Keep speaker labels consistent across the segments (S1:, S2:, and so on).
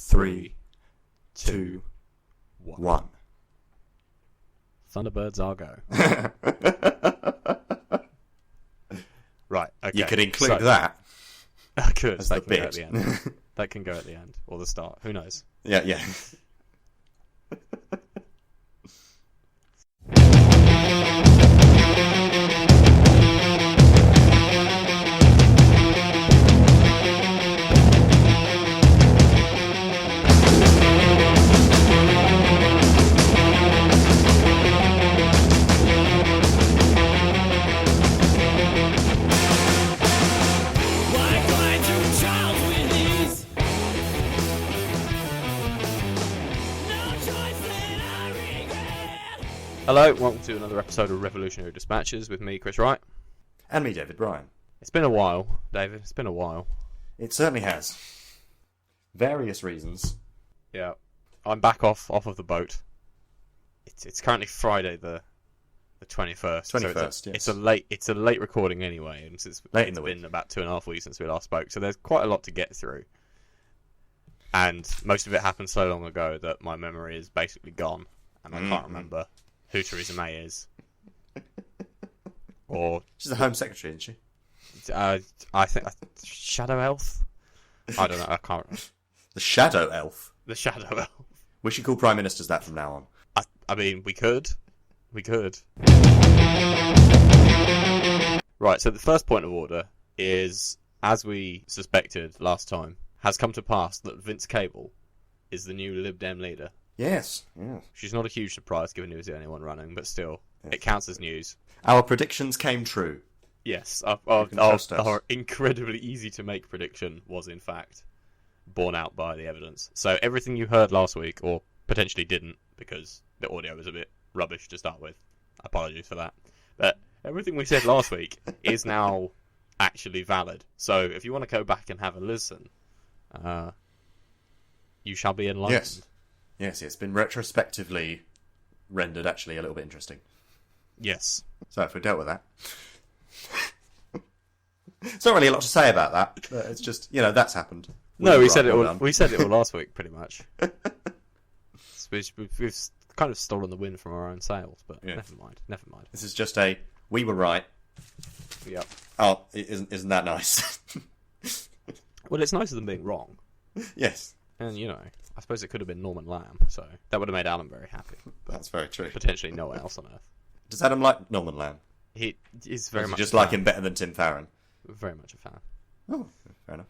S1: 3, 2, 1.
S2: Thunderbirds are go. Right, okay.
S1: You could include that.
S2: I could.
S1: As
S2: that
S1: the
S2: can
S1: bit.
S2: go at the end. That can go at the end. Or the start. Who knows?
S1: Yeah.
S2: Hello, welcome to another episode of Revolutionary Despatches with me, Chris Wright.
S1: And me, David Bryan.
S2: It's been a while, David. It's been a while.
S1: It certainly has. Various reasons.
S2: Yeah. I'm back off of the boat. It's currently Friday the 21st.
S1: 21st,
S2: so
S1: yes.
S2: It's a late recording anyway, and it's been about 2.5 weeks since we last spoke, so there's quite a lot to get through. And most of it happened so long ago that my memory is basically gone, and I can't remember who Theresa May is. Or
S1: she's the Home Secretary, isn't she?
S2: I think Shadow Elf. I don't know. I can't remember.
S1: The Shadow Elf.
S2: The Shadow Elf.
S1: We should call Prime Ministers that from now on.
S2: I mean, we could. Right. So the first point of order is, as we suspected last time, has come to pass that Vince Cable is the new Lib Dem leader.
S1: Yes.
S2: She's not a huge surprise given he was the only one running, but still, It counts as news.
S1: Our predictions came true.
S2: Yes, our incredibly easy to make prediction was in fact borne out by the evidence. So everything you heard last week, or potentially didn't, because the audio was a bit rubbish to start with. Apologies for that. But everything we said last week is now actually valid. So if you want to go back and have a listen, you shall be enlightened.
S1: Yes, it's been retrospectively rendered actually a little bit interesting.
S2: Yes.
S1: So if we dealt with that. It's not really a lot to say about that. But it's just, that's happened.
S2: We said it all last week, pretty much. We've kind of stolen the wind from our own sails, but never mind.
S1: This is just we were right.
S2: Yep.
S1: Oh, isn't that nice?
S2: Well, it's nicer than being wrong.
S1: Yes.
S2: And, I suppose it could have been Norman Lamb, so that would have made Alan very happy.
S1: That's very true.
S2: Potentially no one else on Earth.
S1: Does Adam like Norman Lamb?
S2: He is very much.
S1: Just like him better than Tim Farron.
S2: Very much a fan.
S1: Oh, fair enough.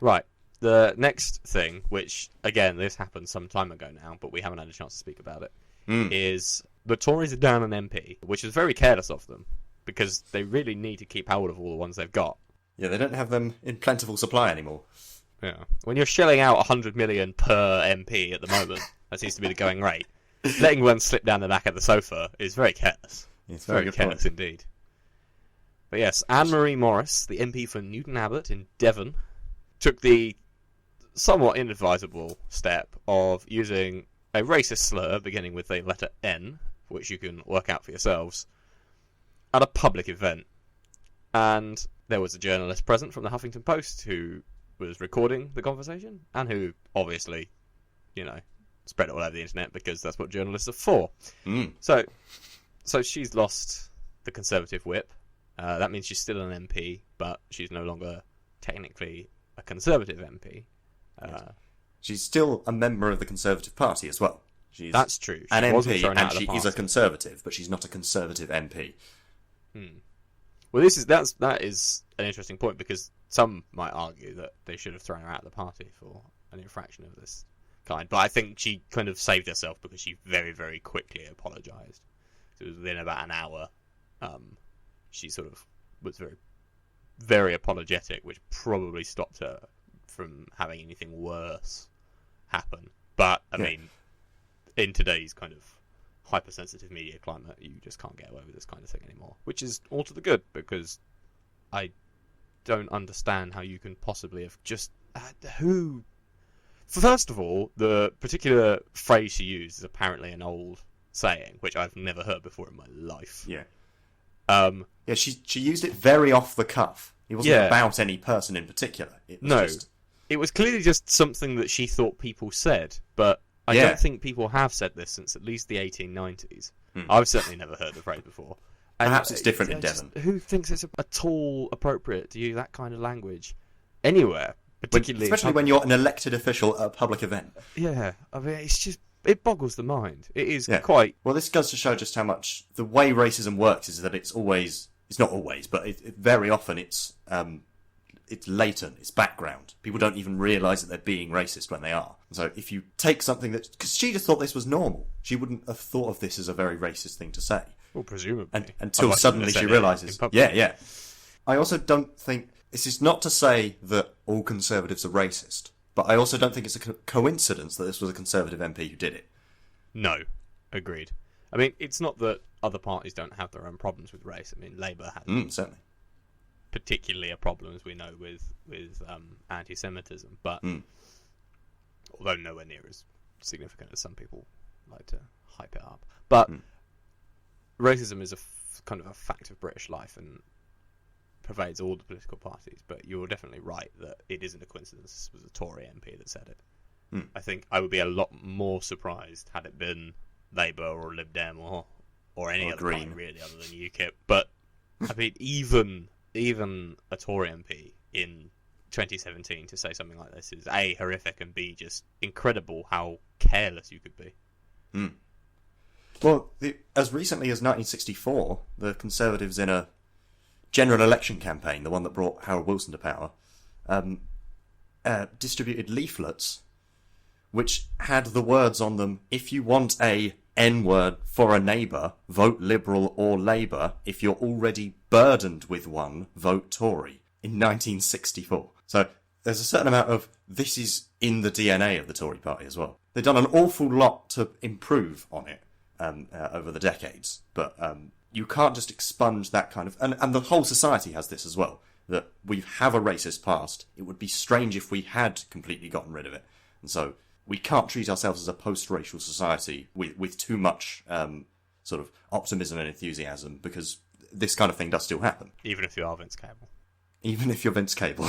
S2: Right. The next thing, which again this happened some time ago now, but we haven't had a chance to speak about it, is the Tories are down an MP, which is very careless of them because they really need to keep hold of all the ones they've got.
S1: Yeah, they don't have them in plentiful supply anymore.
S2: Yeah. When you're shelling out 100 million per MP at the moment, that seems to be the going rate. Letting one slip down the back of the sofa is very careless.
S1: It's
S2: very careless indeed. But yes, Anne-Marie Morris, the MP for Newton Abbot in Devon, took the somewhat inadvisable step of using a racist slur beginning with the letter N, which you can work out for yourselves, at a public event. And there was a journalist present from the Huffington Post who was recording the conversation, and who obviously, spread it all over the internet because that's what journalists are for. So she's lost the Conservative whip. That means she's still an MP, but she's no longer technically a Conservative MP.
S1: She's still a member of the Conservative Party as well.
S2: That's true.
S1: An MP, and she is a Conservative, but she's not a Conservative MP.
S2: Well, that is an interesting point, because some might argue that they should have thrown her out of the party for an infraction of this kind. But I think she kind of saved herself because she very, very quickly apologised. So it was within about an hour. She sort of was very, very apologetic, which probably stopped her from having anything worse happen. But, I mean, in today's kind of hypersensitive media climate, you just can't get away with this kind of thing anymore. Which is all to the good, because I don't understand how you can possibly have just... who... First of all, the particular phrase she used is apparently an old saying, which I've never heard before in my life.
S1: Yeah. She used it very off the cuff. It wasn't about any person in particular. It was just...
S2: It was clearly just something that she thought people said, but I don't think people have said this since at least the 1890s. I've certainly never heard the phrase before. And
S1: perhaps it's different in Devon.
S2: Who thinks it's at all appropriate to use that kind of language anywhere, particularly
S1: especially when you're an elected official at a public event?
S2: Yeah, I mean, it's just, it boggles the mind. It is quite...
S1: Well, this goes to show just how much the way racism works is that it's not always, but very often it's latent, it's background. People don't even realise that they're being racist when they are. So if you take something that... Because she just thought this was normal. She wouldn't have thought of this as a very racist thing to say.
S2: Well, presumably.
S1: Until suddenly she realises... Yeah. I also don't think... This is not to say that all Conservatives are racist, but I also don't think it's a coincidence that this was a Conservative MP who did it.
S2: No. Agreed. I mean, it's not that other parties don't have their own problems with race. I mean, Labour has...
S1: certainly.
S2: Particularly a problem, as we know, with anti-Semitism, but although nowhere near as significant as some people like to hype it up. But racism is kind of a fact of British life and pervades all the political parties. But you're definitely right that it isn't a coincidence. This was a Tory MP that said it. I think I would be a lot more surprised had it been Labour or Lib Dem or any other party really, other than UKIP. But I mean, even a Tory MP in 2017 to say something like this is A, horrific, and B, just incredible how careless you could be.
S1: Well, as recently as 1964, the Conservatives in a general election campaign, the one that brought Harold Wilson to power, distributed leaflets which had the words on them, if you want a N-word for a neighbour, vote Liberal or Labour. If you're already burdened with one, vote Tory. In 1964. So there's a certain amount of this is in the DNA of the Tory party as well. They've done an awful lot to improve on it over the decades, but you can't just expunge that kind of... And the whole society has this as well, that we have a racist past. It would be strange if we had completely gotten rid of it. And so... we can't treat ourselves as a post-racial society with too much sort of optimism and enthusiasm, because this kind of thing does still happen.
S2: Even if you are Vince Cable.
S1: Even if you're Vince Cable.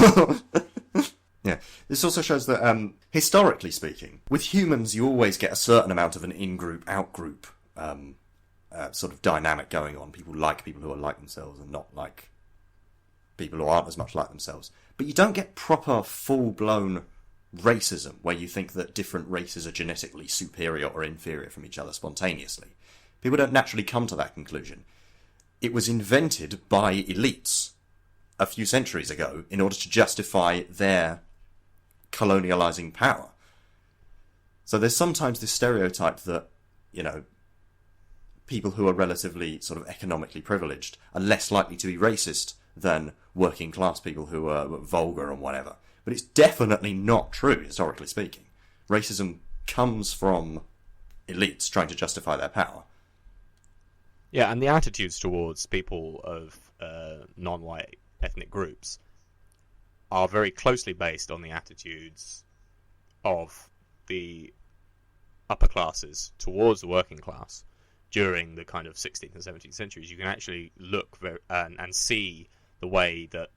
S1: Yeah. This also shows that, historically speaking, with humans you always get a certain amount of an in-group, out-group sort of dynamic going on. People like people who are like themselves and not like people who aren't as much like themselves. But you don't get proper, full-blown... racism, where you think that different races are genetically superior or inferior from each other spontaneously. People don't naturally come to that conclusion. It was invented by elites a few centuries ago in order to justify their colonializing power. So there's sometimes this stereotype that, you know, people who are relatively sort of economically privileged are less likely to be racist than working class people who are vulgar and whatever. But it's definitely not true, historically speaking. Racism comes from elites trying to justify their power.
S2: Yeah, and the attitudes towards people of non-white ethnic groups are very closely based on the attitudes of the upper classes towards the working class during the kind of 16th and 17th centuries. You can actually look and see the way that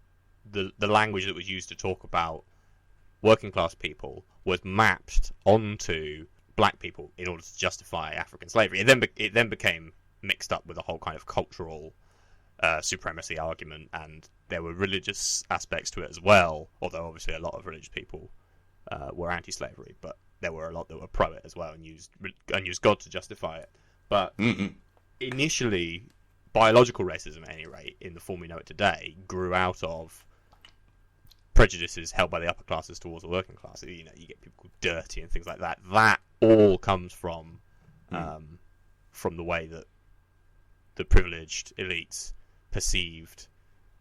S2: the language that was used to talk about working class people was mapped onto black people in order to justify African slavery. It then became mixed up with a whole kind of cultural supremacy argument, and there were religious aspects to it as well, although obviously a lot of religious people were anti-slavery, but there were a lot that were pro it as well and used God to justify it. But initially, biological racism, at any rate, in the form we know it today, grew out of prejudices held by the upper classes towards the working class. You know, you get people called dirty and things like that. That all comes from the way that the privileged elites perceived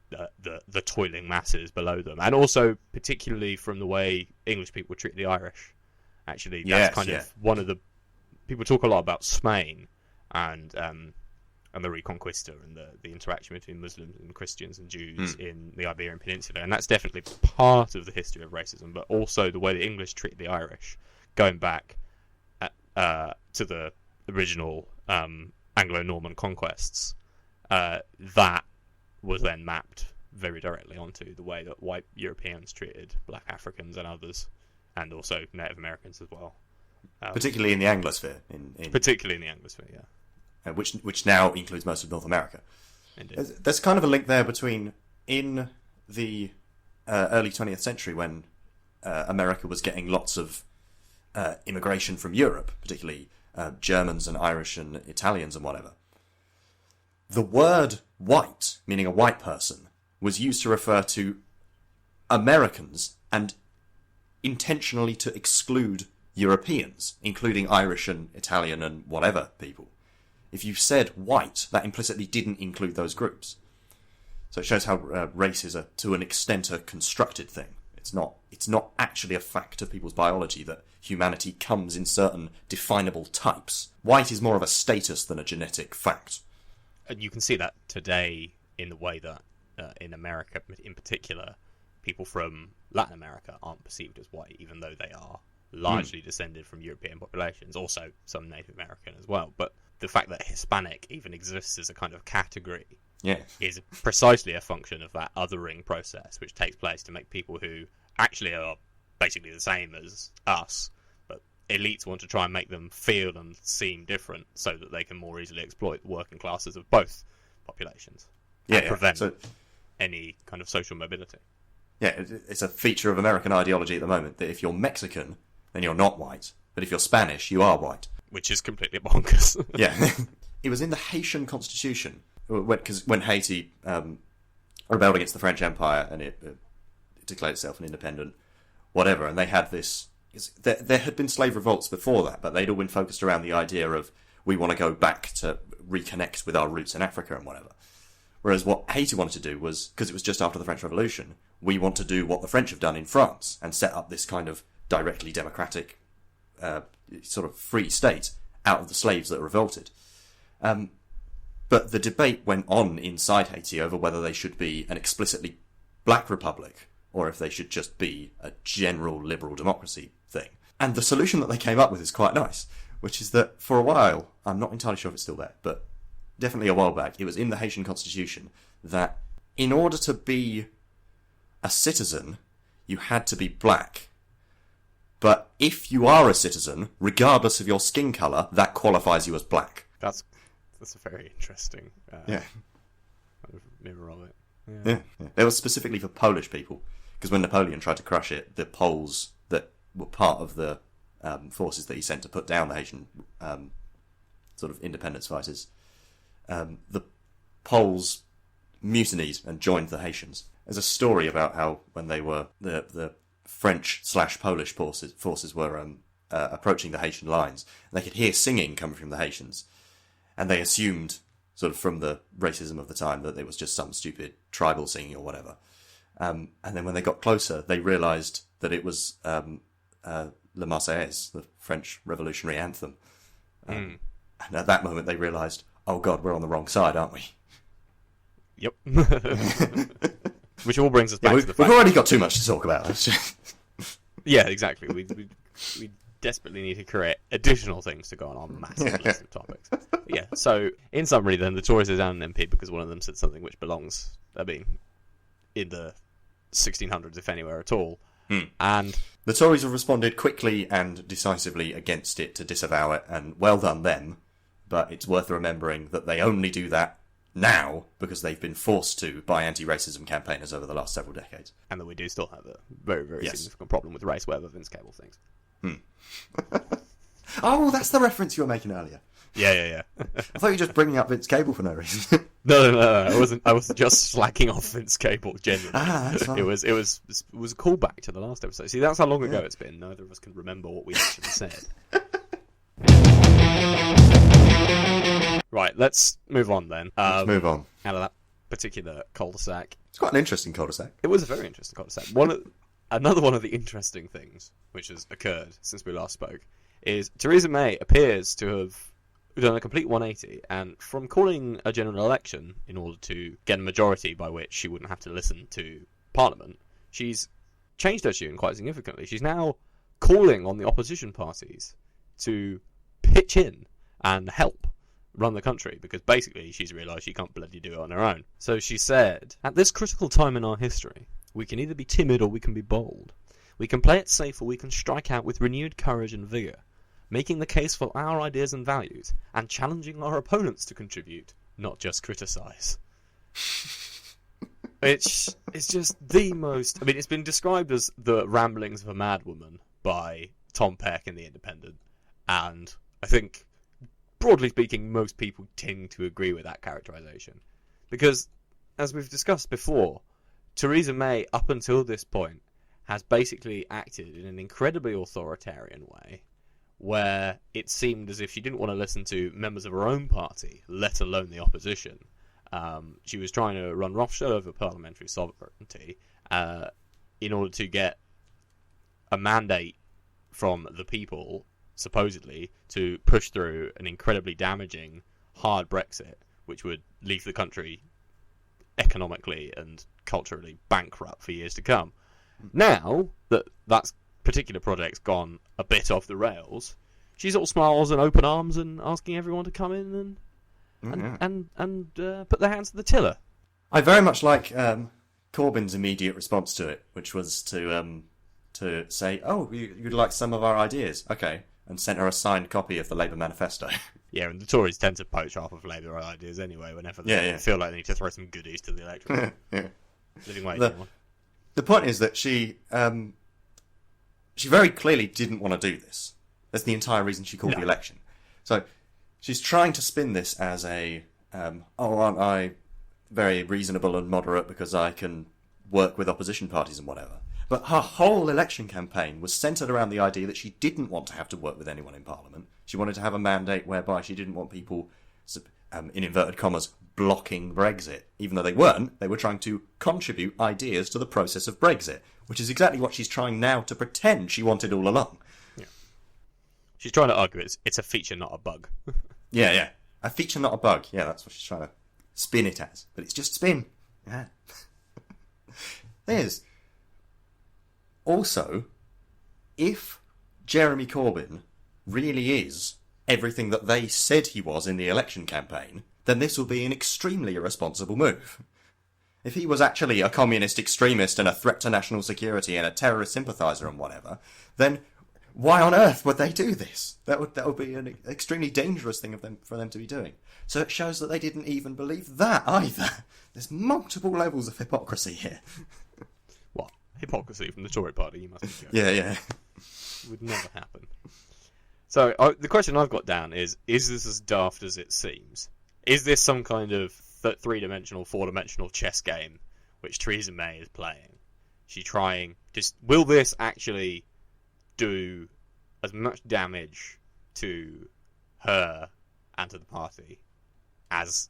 S2: the toiling masses below them, and also particularly from the way English people treat the Irish. Actually, that's of one of the... People talk a lot about Smain and the Reconquista and the interaction between Muslims and Christians and Jews in the Iberian Peninsula, and that's definitely part of the history of racism, but also the way the English treated the Irish, going back to the original Anglo-Norman conquests. That was then mapped very directly onto the way that white Europeans treated black Africans and others, and also Native Americans as well.
S1: Particularly in the Anglosphere.
S2: Particularly in the Anglosphere, yeah.
S1: Which now includes most of North America.
S2: Indeed.
S1: There's kind of a link there between, in the early 20th century, when America was getting lots of immigration from Europe, particularly Germans and Irish and Italians and whatever. The word white, meaning a white person, was used to refer to Americans and intentionally to exclude Europeans, including Irish and Italian and whatever people. If you said white, that implicitly didn't include those groups. So it shows how race is, to an extent, a constructed thing. It's not actually a fact of people's biology that humanity comes in certain definable types. White is more of a status than a genetic fact.
S2: And you can see that today in the way that, in America in particular, people from Latin America aren't perceived as white, even though they are largely descended from European populations, also some Native American as well. But the fact that Hispanic even exists as a kind of category is precisely a function of that othering process, which takes place to make people who actually are basically the same as us, but elites want to try and make them feel and seem different so that they can more easily exploit the working classes of both populations and prevent any kind of social mobility.
S1: Yeah, it's a feature of American ideology at the moment that if you're Mexican, then you're not white, but if you're Spanish, you are white.
S2: Which is completely bonkers.
S1: Yeah. It was in the Haitian constitution, because when Haiti rebelled against the French Empire and it declared itself an independent whatever, and they had this... There had been slave revolts before that, but they'd all been focused around the idea of we want to go back to reconnect with our roots in Africa and whatever. Whereas what Haiti wanted to do was, because it was just after the French Revolution, we want to do what the French have done in France and set up this kind of directly democratic sort of free state out of the slaves that revolted. But the debate went on inside Haiti over whether they should be an explicitly black republic or if they should just be a general liberal democracy thing. And the solution that they came up with is quite nice, which is that for a while, I'm not entirely sure if it's still there, but definitely a while back, it was in the Haitian constitution that in order to be a citizen, you had to be black. But if you are a citizen, regardless of your skin colour, that qualifies you as black.
S2: That's a very interesting
S1: yeah.
S2: kind of mirror of it.
S1: Yeah. It was specifically for Polish people, because when Napoleon tried to crush it, the Poles that were part of the forces that he sent to put down the Haitian sort of independence fighters, the Poles mutinied and joined the Haitians. There's a story about how when they were the French/Polish forces were approaching the Haitian lines, and they could hear singing coming from the Haitians, and they assumed, sort of from the racism of the time, that it was just some stupid tribal singing or whatever. And then when they got closer, they realised that it was La Marseillaise, the French revolutionary anthem. And at that moment they realised, oh God, we're on the wrong side, aren't we?
S2: Yep. Which all brings us back to the fact...
S1: We've already got too much to talk about.
S2: Yeah, exactly. We desperately need to create additional things to go on our massive list of topics. Yeah, so in summary then, the Tories are down an MP because one of them said something which belongs, in the 1600s, if anywhere at all. And
S1: the Tories have responded quickly and decisively against it to disavow it, and well done them, but it's worth remembering that they only do that now because they've been forced to by anti-racism campaigners over the last several decades.
S2: And that we do still have a very, very significant problem with race, whatever Vince Cable thinks.
S1: Oh, that's the reference you were making earlier.
S2: Yeah.
S1: I thought you were just bringing up Vince Cable for no reason.
S2: No. I wasn't just slacking off Vince Cable, genuinely.
S1: That's fine.
S2: It was a callback to the last episode. See, that's how long ago it's been. Neither of us can remember what we actually said. Right, let's move on then.
S1: Let's move on.
S2: Out of that particular cul-de-sac.
S1: It's quite an interesting cul-de-sac.
S2: It was a very interesting cul-de-sac. Another one of the interesting things which has occurred since we last spoke is Theresa May appears to have done a complete 180, and from calling a general election in order to get a majority by which she wouldn't have to listen to Parliament, she's changed her tune quite significantly. She's now calling on the opposition parties to pitch in and help run the country, because basically she's realised she can't bloody do it on her own. So she said, "At this critical time in our history, we can either be timid or we can be bold. We can play it safe or we can strike out with renewed courage and vigour, making the case for our ideas and values, and challenging our opponents to contribute, not just criticise." It's just the most... I mean, it's been described as the ramblings of a madwoman by Tom Peck in The Independent, and I think, broadly speaking, most people tend to agree with that characterisation. Because, as we've discussed before, Theresa May, up until this point, has basically acted in an incredibly authoritarian way, where it seemed as if she didn't want to listen to members of her own party, let alone the opposition. She was trying to run roughshod over parliamentary sovereignty in order to get a mandate from the people, supposedly, to push through an incredibly damaging, hard Brexit, which would leave the country economically and culturally bankrupt for years to come. Now that that particular project's gone a bit off the rails, she's all smiles and open arms and asking everyone to come in and put their hands to the tiller.
S1: I very much like Corbyn's immediate response to it, which was to say, "Oh, you'd like some of our ideas, okay," and sent her a signed copy of the Labour manifesto.
S2: Yeah, and the Tories tend to poach half of Labour ideas anyway whenever they feel like they need to throw some goodies to the electorate. Living wage.
S1: The point is that she very clearly didn't want to do this. That's the entire reason she called the election. So she's trying to spin this as aren't I very reasonable and moderate because I can work with opposition parties and whatever. But her whole election campaign was centred around the idea that she didn't want to have to work with anyone in Parliament. She wanted to have a mandate whereby she didn't want people, in inverted commas, blocking Brexit. Even though they weren't, they were trying to contribute ideas to the process of Brexit, which is exactly what she's trying now to pretend she wanted all along.
S2: Yeah. She's trying to argue it's a feature, not a bug.
S1: Yeah. A feature, not a bug. Yeah, that's what she's trying to spin it as. But it's just spin. Yeah. There's... Also, if Jeremy Corbyn really is everything that they said he was in the election campaign, then this will be an extremely irresponsible move. If he was actually a communist extremist and a threat to national security and a terrorist sympathiser and whatever, then why on earth would they do this? That would be an extremely dangerous thing for them to be doing. So it shows that they didn't even believe that either. There's multiple levels of hypocrisy here.
S2: What? Hypocrisy from the Tory party, you must be joking.
S1: Yeah.
S2: Would never happen. So, the question I've got down is this as daft as it seems? Is this some kind of three-dimensional, four-dimensional chess game which Theresa May is playing? Will this actually do as much damage to her and to the party as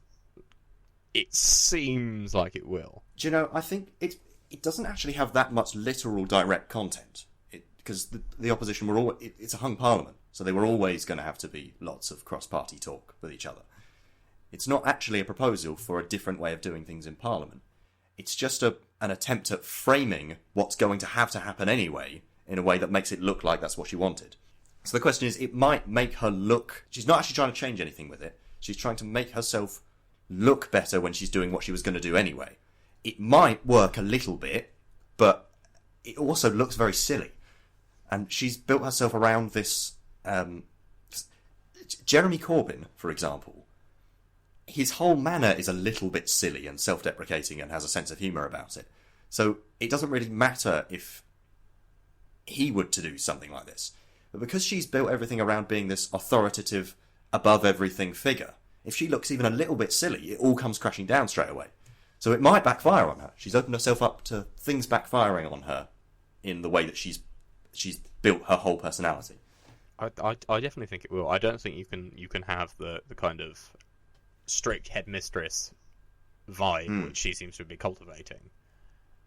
S2: it seems like it will?
S1: Do you know, I think it doesn't actually have that much literal direct content. Because the opposition it's a hung parliament, so they were always going to have to be lots of cross-party talk with each other. It's not actually a proposal for a different way of doing things in Parliament. It's just an attempt at framing what's going to have to happen anyway in a way that makes it look like that's what she wanted. So the question is, it might make her look... She's not actually trying to change anything with it. She's trying to make herself look better when she's doing what she was going to do anyway. It might work a little bit, but it also looks very silly. And she's built herself around this... Jeremy Corbyn, for example, his whole manner is a little bit silly and self-deprecating and has a sense of humour about it. So it doesn't really matter if he were to do something like this. But because she's built everything around being this authoritative, above-everything figure, if she looks even a little bit silly, it all comes crashing down straight away. So it might backfire on her. She's opened herself up to things backfiring on her in the way that she's built her whole personality.
S2: I definitely think it will. I don't think you can have the kind of strict headmistress vibe which she seems to be cultivating,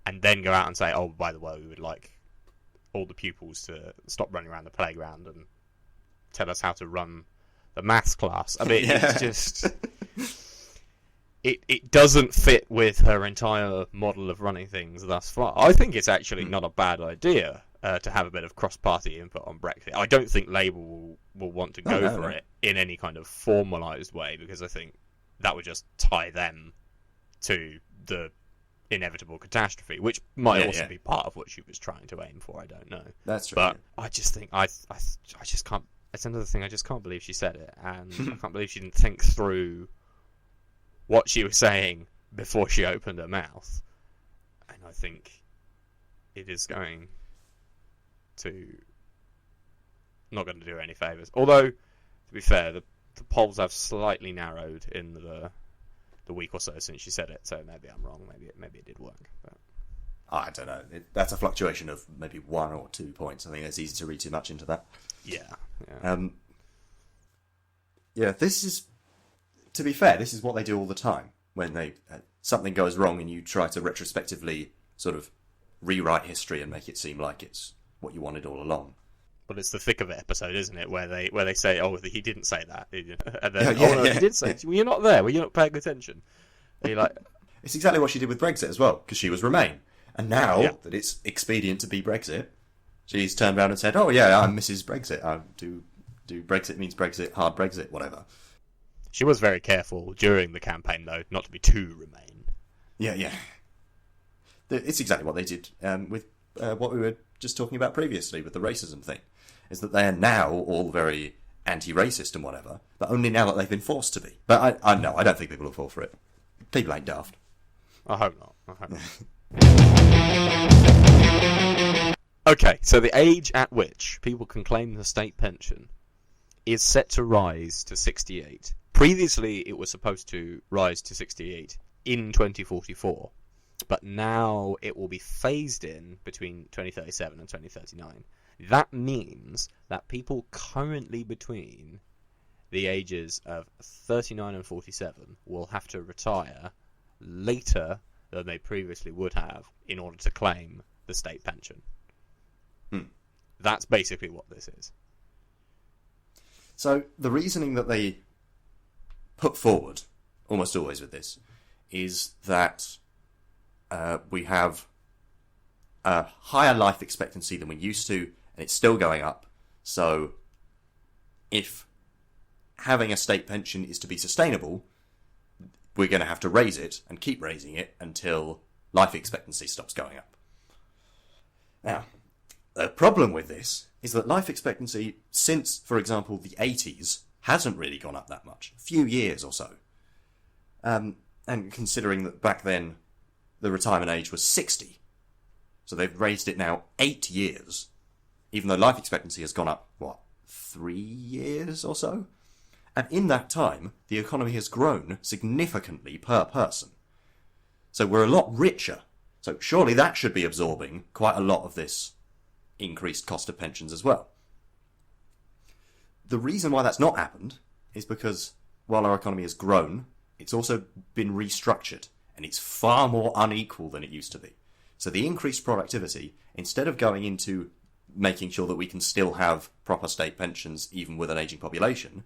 S2: and then go out and say, "Oh, by the way, we would like all the pupils to stop running around the playground and tell us how to run the maths class." I mean, it's just it doesn't fit with her entire model of running things thus far. I think it's actually not a bad idea to have a bit of cross-party input on Brexit. I don't think Labour will want to go for it in any kind of formalised way, because I think that would just tie them to the inevitable catastrophe, which might also be part of what she was trying to aim for. I don't know.
S1: That's true.
S2: But I just think I just can't. It's another thing. I just can't believe she said it, and I can't believe she didn't think through what she was saying before she opened her mouth. And I think it is going to not going to do her any favours. Although, to be fair, the polls have slightly narrowed in the week or so since she said it. So maybe I'm wrong. Maybe it did work. But
S1: I don't know. That's a fluctuation of maybe 1 or 2 points. I think it's easy to read too much into that.
S2: Yeah.
S1: This is, to be fair, this is what they do all the time when they something goes wrong and you try to retrospectively sort of rewrite history and make it seem like it's what you wanted all along.
S2: But it's the thick of it episode, isn't it? Where they say, "Oh, he didn't say that," and then, he did say it. Well, you're not there. Well, you're not paying attention. And you're like,
S1: it's exactly what she did with Brexit as well, because she was Remain, and now that it's expedient to be Brexit, she's turned around and said, "Oh yeah, I'm Mrs. Brexit. I do Brexit means Brexit, hard Brexit, whatever."
S2: She was very careful during the campaign, though, not to be too Remain.
S1: Yeah. It's exactly what they did with what we were just talking about previously with the racism thing, is that they are now all very anti-racist and whatever, but only now that they've been forced to be. But I don't think people will fall for it. People ain't daft.
S2: I hope not. Okay, so the age at which people can claim the state pension is set to rise to 68. Previously, it was supposed to rise to 68 in 2044, but now it will be phased in between 2037 and 2039. That means that people currently between the ages of 39 and 47 will have to retire later than they previously would have in order to claim the state pension. That's basically what this is.
S1: So the reasoning that they put forward, almost always with this, is that we have a higher life expectancy than we used to, and it's still going up. So if having a state pension is to be sustainable, we're going to have to raise it and keep raising it until life expectancy stops going up. Now, the problem with this is that life expectancy since, for example, the 80s hasn't really gone up that much. A few years or so. And considering that back then the retirement age was 60, so they've raised it now 8 years, even though life expectancy has gone up, 3 years or so? And in that time, the economy has grown significantly per person. So we're a lot richer. So surely that should be absorbing quite a lot of this increased cost of pensions as well. The reason why that's not happened is because while our economy has grown, it's also been restructured, and it's far more unequal than it used to be. So the increased productivity, instead of going into making sure that we can still have proper state pensions even with an ageing population,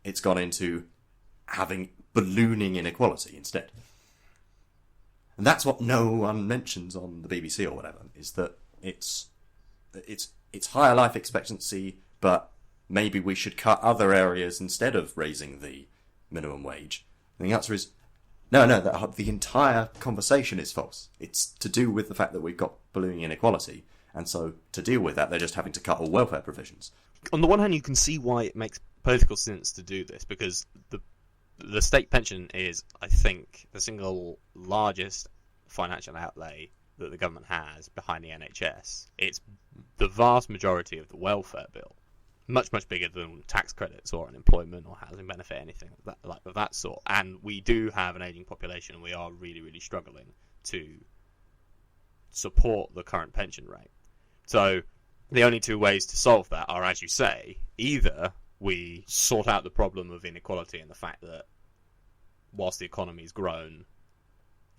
S1: it's gone into having ballooning inequality instead. And that's what no one mentions on the BBC or whatever, is that it's higher life expectancy, but maybe we should cut other areas instead of raising the minimum wage. And the answer is no, the entire conversation is false. It's to do with the fact that we've got ballooning inequality, and so to deal with that, they're just having to cut all welfare provisions.
S2: On the one hand, you can see why it makes political sense to do this, because the state pension is, I think, the single largest financial outlay that the government has behind the NHS. It's the vast majority of the welfare bill. Much, much bigger than tax credits or unemployment or housing benefit, anything of that sort. And we do have an ageing population, and we are really, really struggling to support the current pension rate. So the only two ways to solve that are, as you say, either we sort out the problem of inequality and the fact that whilst the economy's grown,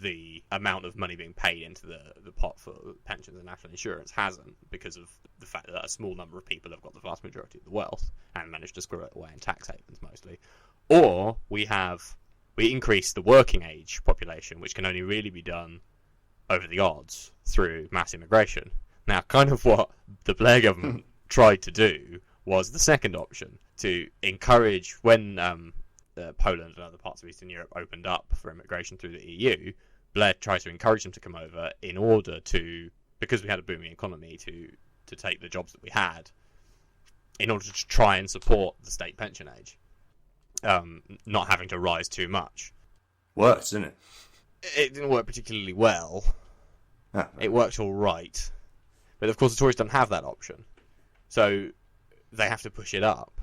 S2: the amount of money being paid into the pot for pensions and national insurance hasn't, because of the fact that a small number of people have got the vast majority of the wealth and managed to screw it away in tax havens mostly. Or we increase the working age population, which can only really be done over the odds through mass immigration. Now, kind of what the Blair government tried to do was the second option, to encourage when Poland and other parts of Eastern Europe opened up for immigration through the EU. Blair tried to encourage them to come over in order to, because we had a booming economy, to take the jobs that we had, in order to try and support the state pension age, not having to rise too much.
S1: Worked, didn't it?
S2: It didn't work particularly well.
S1: Ah.
S2: It worked all right. But of course the Tories don't have that option. So they have to push it up.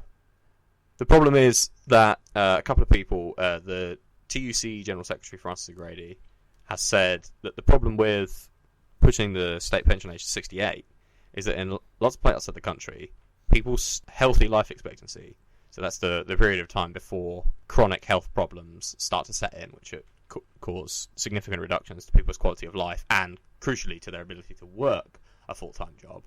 S2: The problem is that a couple of people, the TUC General Secretary Francis O'Grady, has said that the problem with pushing the state pension age to 68 is that in lots of places outside the country, people's healthy life expectancy, so that's the period of time before chronic health problems start to set in, which cause significant reductions to people's quality of life and, crucially, to their ability to work a full-time job.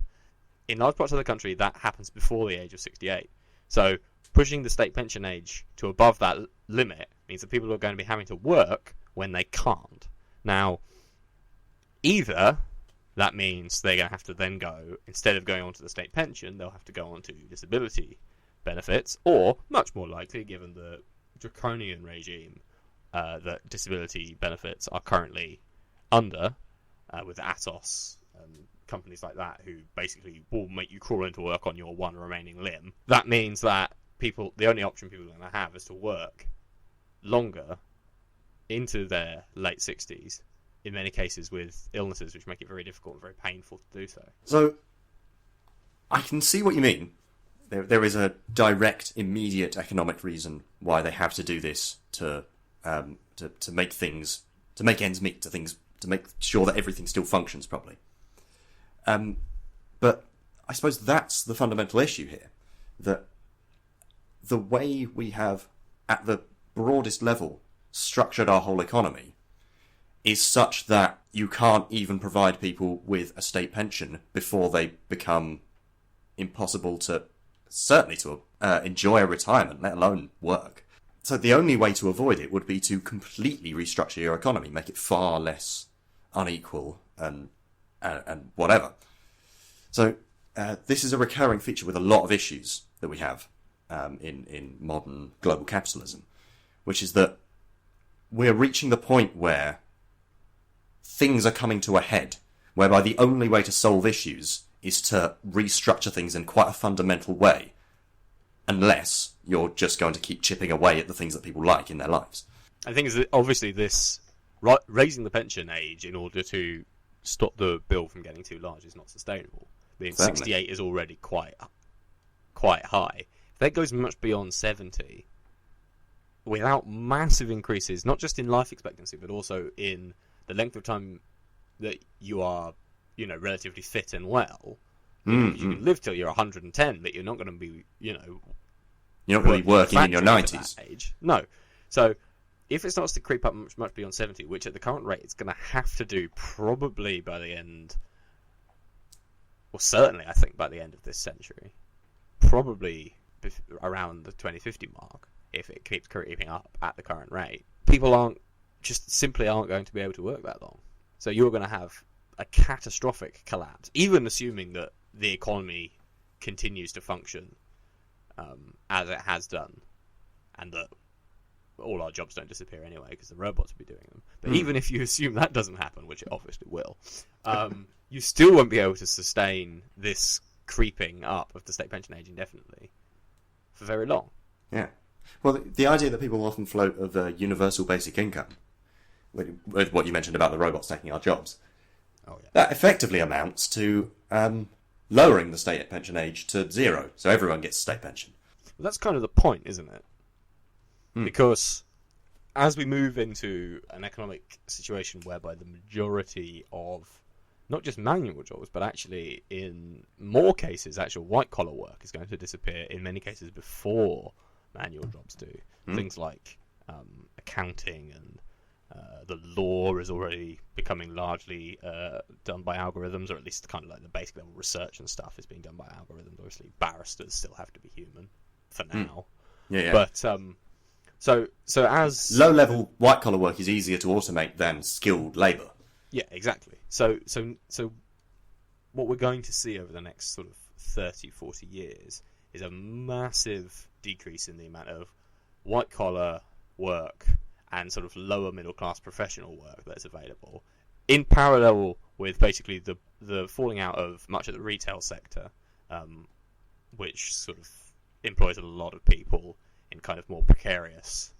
S2: In large parts of the country, that happens before the age of 68. So pushing the state pension age to above that limit means that people are going to be having to work when they can't. Now, either that means they're going to have to then go, instead of going on to the state pension, they'll have to go on to disability benefits, or, much more likely, given the draconian regime that disability benefits are currently under, with Atos and companies like that, who basically will make you crawl into work on your one remaining limb. That means that the only option people are going to have is to work longer into their late 60s, in many cases with illnesses which make it very difficult and very painful to do so.
S1: So, I can see what you mean. There is a direct, immediate economic reason why they have to do this to make things, to make ends meet, to make sure that everything still functions properly. But I suppose that's the fundamental issue here, that the way we have, at the broadest level, structured our whole economy is such that you can't even provide people with a state pension before they become impossible to, certainly to enjoy a retirement, let alone work. So the only way to avoid it would be to completely restructure your economy, make it far less unequal and whatever. So this is a recurring feature with a lot of issues that we have in modern global capitalism, which is that we're reaching the point where things are coming to a head, whereby the only way to solve issues is to restructure things in quite a fundamental way, unless you're just going to keep chipping away at the things that people like in their lives.
S2: I think is obviously this raising the pension age in order to stop the bill from getting too large is not sustainable. I mean, 68 is already quite high. If that goes much beyond 70, without massive increases, not just in life expectancy, but also in the length of time that you are, relatively fit and well, you can live till you're 110, but you're not going to be, you're
S1: not going to be working in your 90s.
S2: Age. No. So if it starts to creep up much beyond 70, which at the current rate it's going to have to do probably by the end, or certainly I think by the end of this century, probably around the 2050 mark, if it keeps creeping up at the current rate, people simply aren't going to be able to work that long. So you're going to have a catastrophic collapse, even assuming that the economy continues to function as it has done, and that all our jobs don't disappear anyway because the robots will be doing them. But even if you assume that doesn't happen, which it obviously will, you still won't be able to sustain this creeping up of the state pension age indefinitely for very long.
S1: Yeah. Well, the idea that people often float of a universal basic income, with what you mentioned about the robots taking our jobs, that effectively amounts to lowering the state pension age to 0, so everyone gets a state pension.
S2: Well, that's kind of the point, isn't it? Because as we move into an economic situation whereby the majority of not just manual jobs, but actually in more cases, actual white-collar work is going to disappear, in many cases before manual jobs do. Things like accounting and the law is already becoming largely done by algorithms, or at least kind of like the basic level research and stuff is being done by algorithms. Obviously, barristers still have to be human for now.
S1: Yeah.
S2: But so as
S1: low-level white-collar work is easier to automate than skilled labour.
S2: Yeah, exactly. So what we're going to see over the next sort of 30, 40 years is a massive decrease in the amount of white-collar work and sort of lower middle-class professional work that's available, in parallel with basically the falling out of much of the retail sector, which sort of employs a lot of people in kind of more precarious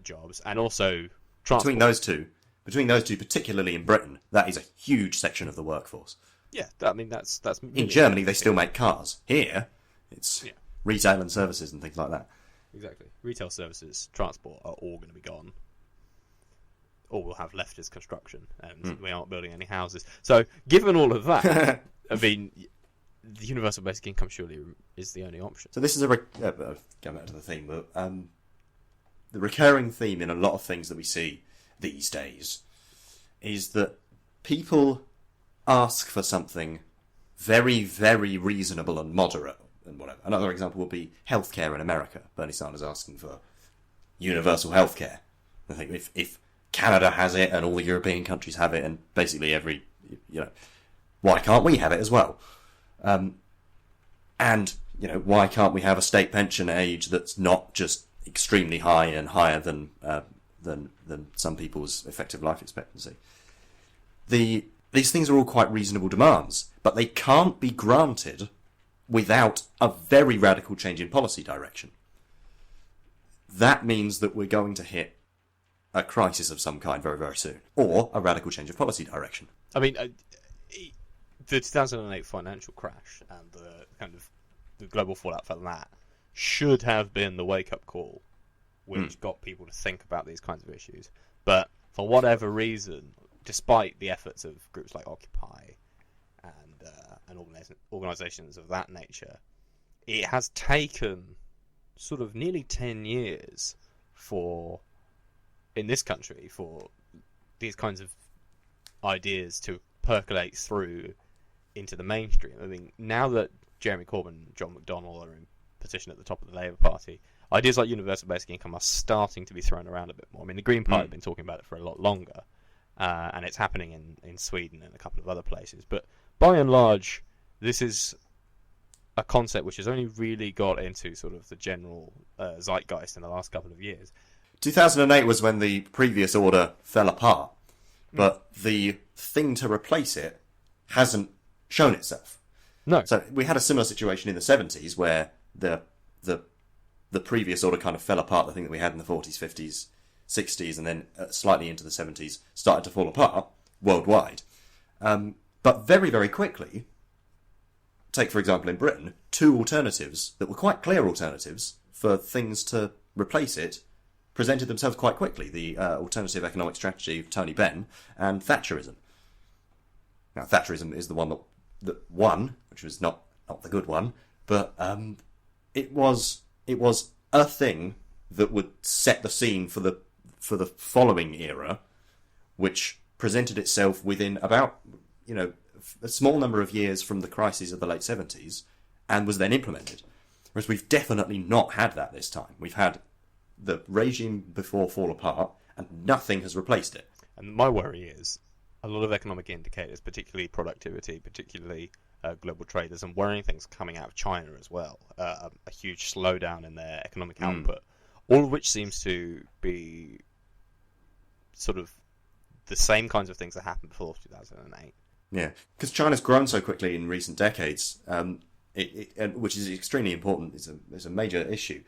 S2: jobs, and also transport.
S1: Between those two, particularly in Britain, that is a huge section of the workforce.
S2: Yeah, I mean that's really
S1: in Germany they still make cars. Here, it's retail and services and things like that.
S2: Exactly, retail, services, transport are all going to be gone. All we'll have left is construction, and we aren't building any houses. So, given all of that, I mean, the universal basic income surely is the only option.
S1: So this is going back to the theme, but the recurring theme in a lot of things that we see these days is that people ask for something very, very reasonable and moderate and whatever. Another example would be healthcare in America. Bernie Sanders asking for universal healthcare. I think if Canada has it and all the European countries have it and basically why can't we have it as well? And, why can't we have a state pension age that's not just extremely high and higher than some people's effective life expectancy? These things are all quite reasonable demands, but they can't be granted without a very radical change in policy direction. That means that we're going to hit a crisis of some kind very, very soon, or a radical change of policy direction.
S2: I mean, the 2008 financial crash and the global fallout from that should have been the wake-up call which got people to think about these kinds of issues. But for whatever reason, despite the efforts of groups like Occupy and organisations of that nature, it has taken sort of nearly 10 years in this country for these kinds of ideas to percolate through into the mainstream. I mean, now that Jeremy Corbyn and John McDonnell are in position at the top of the Labour Party, ideas like universal basic income are starting to be thrown around a bit more. I mean, the Green Party have been talking about it for a lot longer, and it's happening in Sweden and a couple of other places. But by and large, this is a concept which has only really got into sort of the general zeitgeist in the last couple of years.
S1: 2008 was when the previous order fell apart, but the thing to replace it hasn't shown itself.
S2: No.
S1: So we had a similar situation in the 70s where the previous order kind of fell apart, the thing that we had in the 40s, 50s, 60s, and then slightly into the 70s started to fall apart worldwide. But very, very quickly, take for example in Britain, two alternatives that were quite clear alternatives for things to replace it presented themselves quite quickly. The alternative economic strategy of Tony Benn and Thatcherism. Now, Thatcherism is the one that won, which was not the good one, but it was a thing that would set the scene for the following era, which presented itself within about a small number of years from the crises of the late 70s, and was then implemented. Whereas we've definitely not had that this time. We've had the regime before fall apart, and nothing has replaced it.
S2: And my worry is a lot of economic indicators, particularly productivity, particularly global trade, there's some worrying things coming out of China as well. A huge slowdown in their economic output, all of which seems to be sort of the same kinds of things that happened before 2008.
S1: Yeah, because China's grown so quickly in recent decades, which is extremely important. It's a major issue,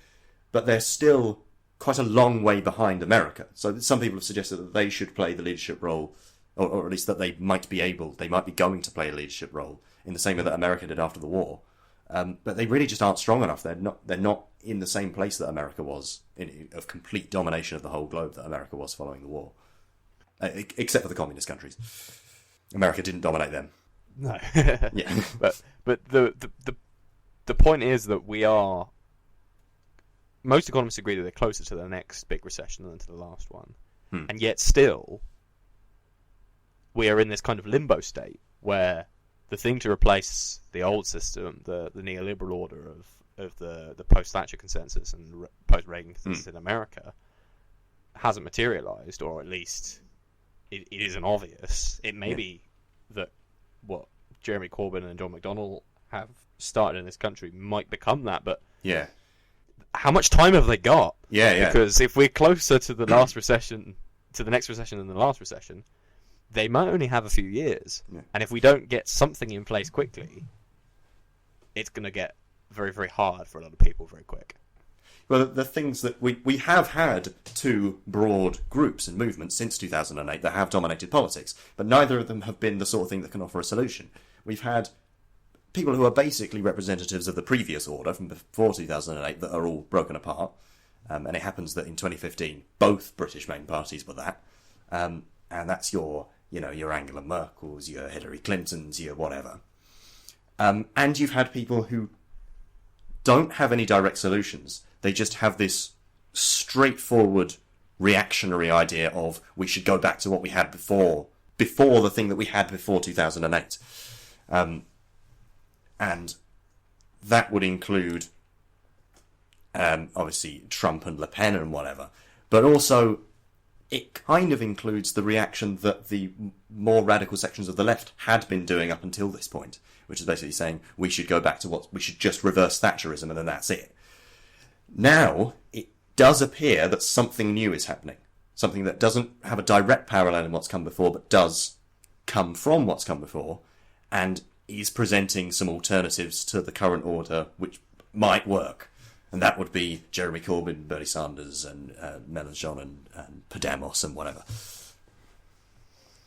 S1: but they're still quite a long way behind America. So some people have suggested that they should play the leadership role, or at least that they might be going to play a leadership role in the same way that America did after the war. But they really just aren't strong enough. They're not in the same place that America was of complete domination of the whole globe that America was following the war, except for the communist countries. America didn't dominate them.
S2: No.
S1: Yeah.
S2: But the point is that most economists agree that they're closer to the next big recession than to the last one. And yet still, we are in this kind of limbo state where the thing to replace the old system, the neoliberal order of the post-Thatcher consensus and post-Reagan consensus in America, hasn't materialised, or at least it isn't obvious. It may be that what Jeremy Corbyn and John McDonnell have started in this country might become that, but
S1: Yeah.
S2: how much time have they got?
S1: Yeah.
S2: Because if we're closer to the last recession, to the next recession than the last recession, they might only have a few years.
S1: Yeah.
S2: And if we don't get something in place quickly, it's going to get very, very hard for a lot of people very quick.
S1: Well, the things that we have had two broad groups and movements since 2008 that have dominated politics, but neither of them have been the sort of thing that can offer a solution. We've had people who are basically representatives of the previous order from before 2008 that are all broken apart, and it happens that in 2015 both British main parties were that, and that's your Angela Merkel's, your Hillary Clinton's, your whatever. And you've had people who don't have any direct solutions. They just have this straightforward reactionary idea of we should go back to what we had before the thing that we had before 2008. And that would include, obviously, Trump and Le Pen and whatever. But also, it kind of includes the reaction that the more radical sections of the left had been doing up until this point, which is basically saying we should go back to we should just reverse Thatcherism and then that's it. Now, it does appear that something new is happening. Something that doesn't have a direct parallel in what's come before, but does come from what's come before, and is presenting some alternatives to the current order which might work. And that would be Jeremy Corbyn, Bernie Sanders, and Mélenchon, and Podemos, and whatever.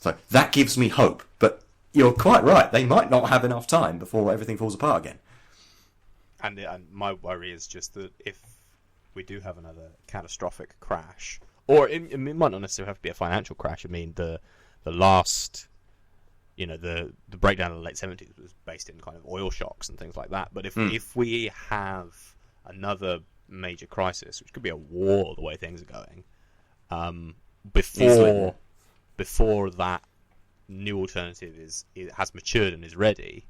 S1: So that gives me hope, but you're quite right. They might not have enough time before everything falls apart again.
S2: And my worry is just that if we do have another catastrophic crash, or it might not necessarily have to be a financial crash. I mean, the last, the breakdown of the late 70s was based in kind of oil shocks and things like that. But if we have another major crisis, which could be a war, the way things are going, before that new alternative has matured and is ready,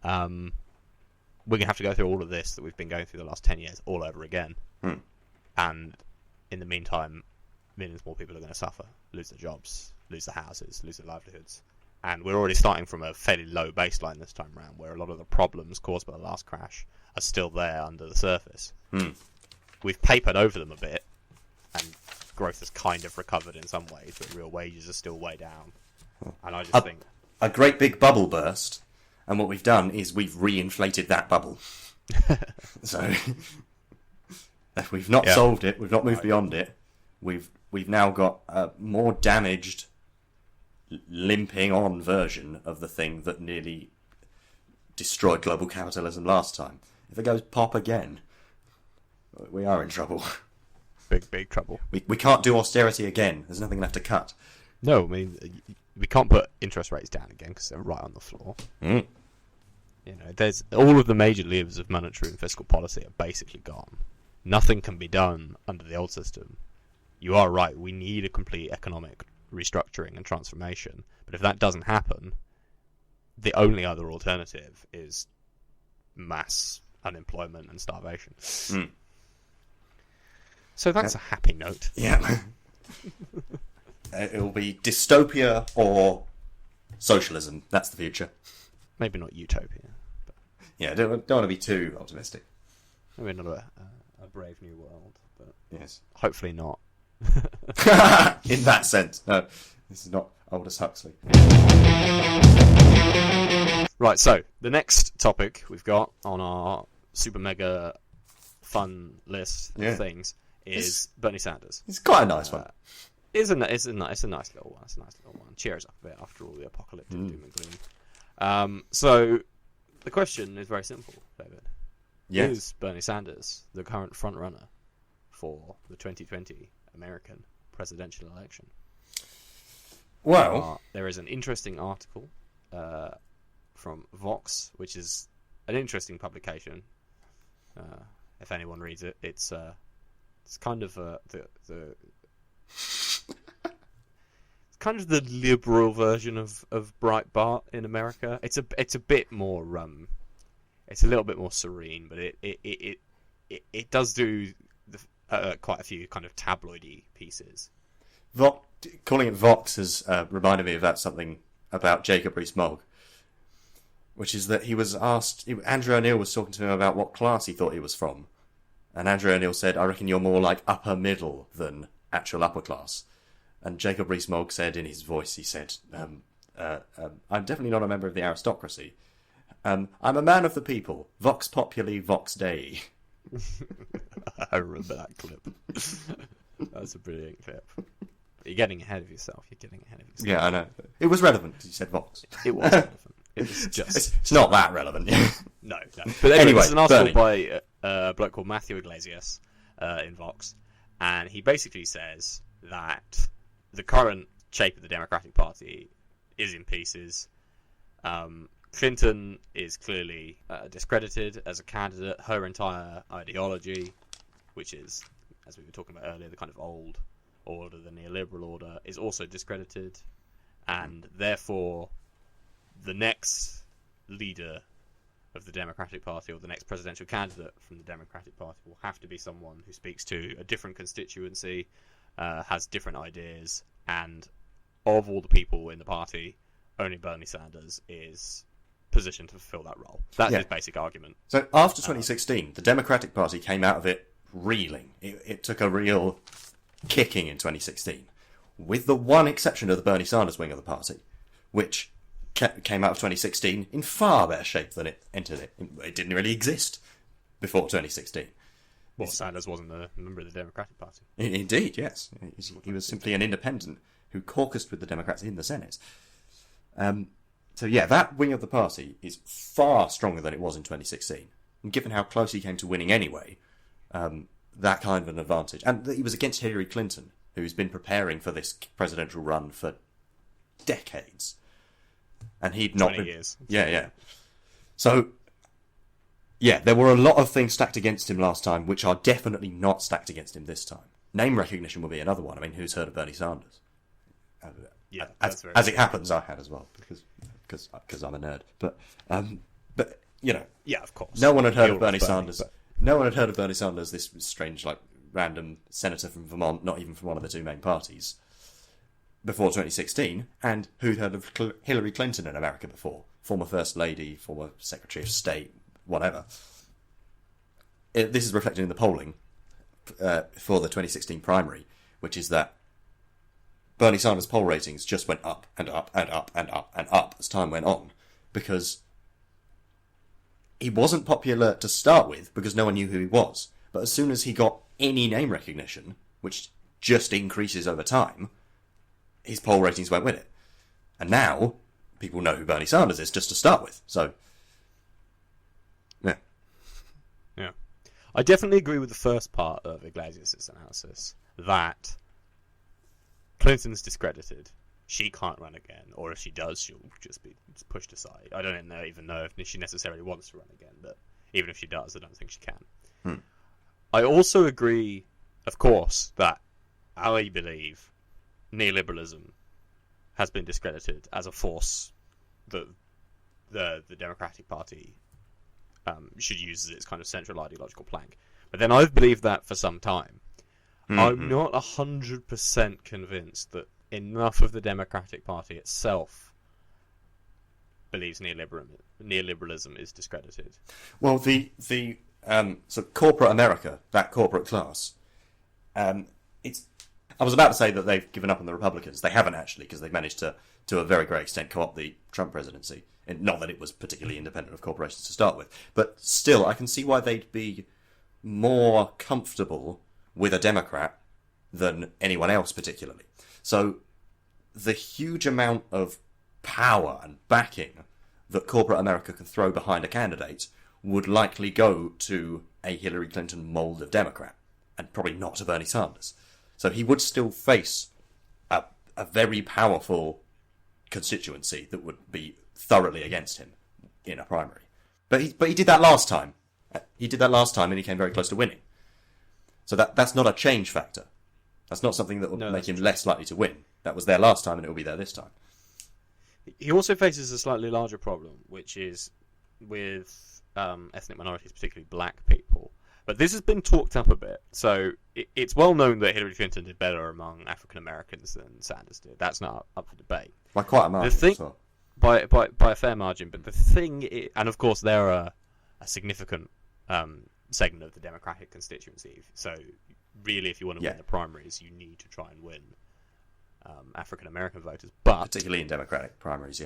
S2: we're going to have to go through all of this that we've been going through the last 10 years all over again. And in the meantime, millions more people are going to suffer, lose their jobs, lose their houses, lose their livelihoods. And we're already starting from a fairly low baseline this time around, where a lot of the problems caused by the last crash are still there under the surface. We've papered over them a bit, and growth has kind of recovered in some ways, but real wages are still way down. And I just think
S1: a great big bubble burst, and what we've done is we've reinflated that bubble. So if we've not solved it, we've not moved beyond it. We've now got a more damaged, limping on version of the thing that nearly destroyed global capitalism last time. If it goes pop again, we are in trouble.
S2: Big trouble.
S1: We can't do austerity again. There's nothing left to cut.
S2: No, I mean, we can't put interest rates down again because they're right on the floor. There's all of the major levers of monetary and fiscal policy are basically gone. Nothing can be done under the old system. You are right. We need a complete economic restructuring and transformation. But if that doesn't happen, the only other alternative is mass unemployment and starvation. So that's a happy note.
S1: Yeah. It'll be dystopia or socialism. That's the future.
S2: Maybe not utopia. But
S1: yeah, don't want to be too optimistic.
S2: Maybe not a brave new world, but
S1: yes,
S2: hopefully not.
S1: In that sense, no. This is not Aldous Huxley.
S2: Right, so the next topic we've got on our super mega fun list of things is Bernie Sanders.
S1: It's quite a nice one.
S2: It's a nice little one. It's a nice little one. Cheers up a bit after all the apocalyptic doom and gloom. So the question is very simple, David.
S1: Yes.
S2: Is Bernie Sanders the current front runner for the 2020 American presidential election?
S1: Well,
S2: there is an interesting article from Vox, which is an interesting publication. If anyone reads it, it's kind of the it's kind of the liberal version of Breitbart in America. It's a bit more it's a little bit more serene, but it does do quite a few kind of tabloidy pieces.
S1: Calling it Vox has reminded me of something about Jacob Rees-Mogg. which is that he was asked... Andrew O'Neill was talking to him about what class he thought he was from. And Andrew O'Neill said, I reckon you're more like upper middle than actual upper class. And Jacob Rees-Mogg said in his voice, he said, I'm definitely not a member of the aristocracy. I'm a man of the people. Vox populi, vox dei.
S2: I remember that clip. That's a brilliant clip. You're getting ahead of yourself.
S1: Yeah, I know. It was relevant because you said vox.
S2: It was relevant. It was just...
S1: It's not that relevant.
S2: No. But anyway, this is an article
S1: Bernie.
S2: by a bloke called Matthew Yglesias in Vox. And he basically says that the current shape of the Democratic Party is in pieces. Clinton is clearly discredited as a candidate. Her entire ideology, which is, as we were talking about earlier, the kind of old order, the neoliberal order, is also discredited. And therefore, the next leader of the Democratic Party, or the next presidential candidate from the Democratic Party, will have to be someone who speaks to a different constituency, has different ideas, and of all the people in the party, only Bernie Sanders is positioned to fulfill that role. That's his basic argument.
S1: So after 2016, the Democratic Party came out of it reeling. It took a real kicking in 2016, with the one exception of the Bernie Sanders wing of the party, which came out of 2016 in far better shape than it entered it. It didn't really exist before 2016.
S2: Well, Sanders wasn't a member of the Democratic Party.
S1: Indeed, yes. He was simply an independent who caucused with the Democrats in the Senate. So yeah, that wing of the party is far stronger than it was in 2016. And given how close he came to winning anyway, that kind of an advantage. And he was against Hillary Clinton, who's been preparing for this presidential run for decades. And he'd not
S2: 20
S1: been...
S2: years.
S1: Yeah. So, yeah, there were a lot of things stacked against him last time, which are definitely not stacked against him this time. Name recognition will be another one. I mean, who's heard of Bernie Sanders?
S2: Yeah,
S1: as it happens, I had as well, because I'm a nerd. But you know,
S2: yeah, of course,
S1: no one had heard of Bernie Sanders. No one had heard of Bernie Sanders, this strange, like, random senator from Vermont, not even from one of the two main parties, before 2016. And who'd heard of Hillary Clinton in America before? Former First Lady, former Secretary of State, whatever. This is reflected in the polling for the 2016 primary, which is that Bernie Sanders' poll ratings just went up and up and up and up and up as time went on, because he wasn't popular to start with because no one knew who he was. But as soon as he got any name recognition, which just increases over time, his poll ratings went with it. And now people know who Bernie Sanders is just to start with. So, yeah.
S2: Yeah. I definitely agree with the first part of Yglesias' analysis, that Clinton's discredited. She can't run again, or if she does, she'll just be pushed aside. I don't even know if she necessarily wants to run again, but even if she does, I don't think she can. I also agree, of course, that I believe neoliberalism has been discredited as a force that the Democratic Party should use as its kind of central ideological plank. But then I've believed that for some time. I'm not 100% convinced that enough of the Democratic Party itself believes neoliberalism is discredited.
S1: Well, the so corporate America, that corporate class, it's. I was about to say that they've given up on the Republicans. They haven't actually, because they've managed to a very great extent, co-opt the Trump presidency. And not that it was particularly independent of corporations to start with, but still, I can see why they'd be more comfortable with a Democrat than anyone else particularly. So the huge amount of power and backing that corporate America can throw behind a candidate would likely go to a Hillary Clinton mould of Democrat, and probably not to Bernie Sanders. So he would still face a very powerful constituency that would be thoroughly against him in a primary. But he did that last time. He did that last time and he came very close to winning. So that's not a change factor. That's not something that will make him less likely to win. That was there last time and it will be there this time.
S2: He also faces a slightly larger problem, which is with ethnic minorities, particularly black people. But this has been talked up a bit. So it's well known that Hillary Clinton did better among African Americans than Sanders did. That's not up for debate.
S1: By quite a margin as well.
S2: by a fair margin. But the thing, and of course, they're a significant segment of the Democratic constituency. So, really, if you want to win the primaries, you need to try and win African American voters. But
S1: particularly in Democratic primaries,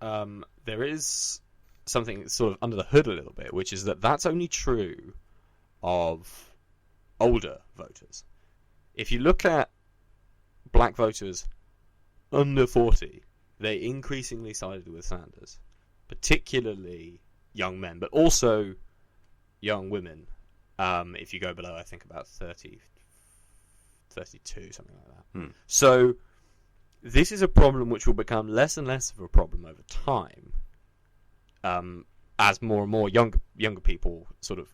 S2: there is something sort of under the hood a little bit, which is that that's only true of older voters. If you look at black voters under 40, they increasingly sided with Sanders, particularly young men, but also young women. If you go below, I think about 30, 32, something like that. So this is a problem which will become less and less of a problem over time, as more and more younger people sort of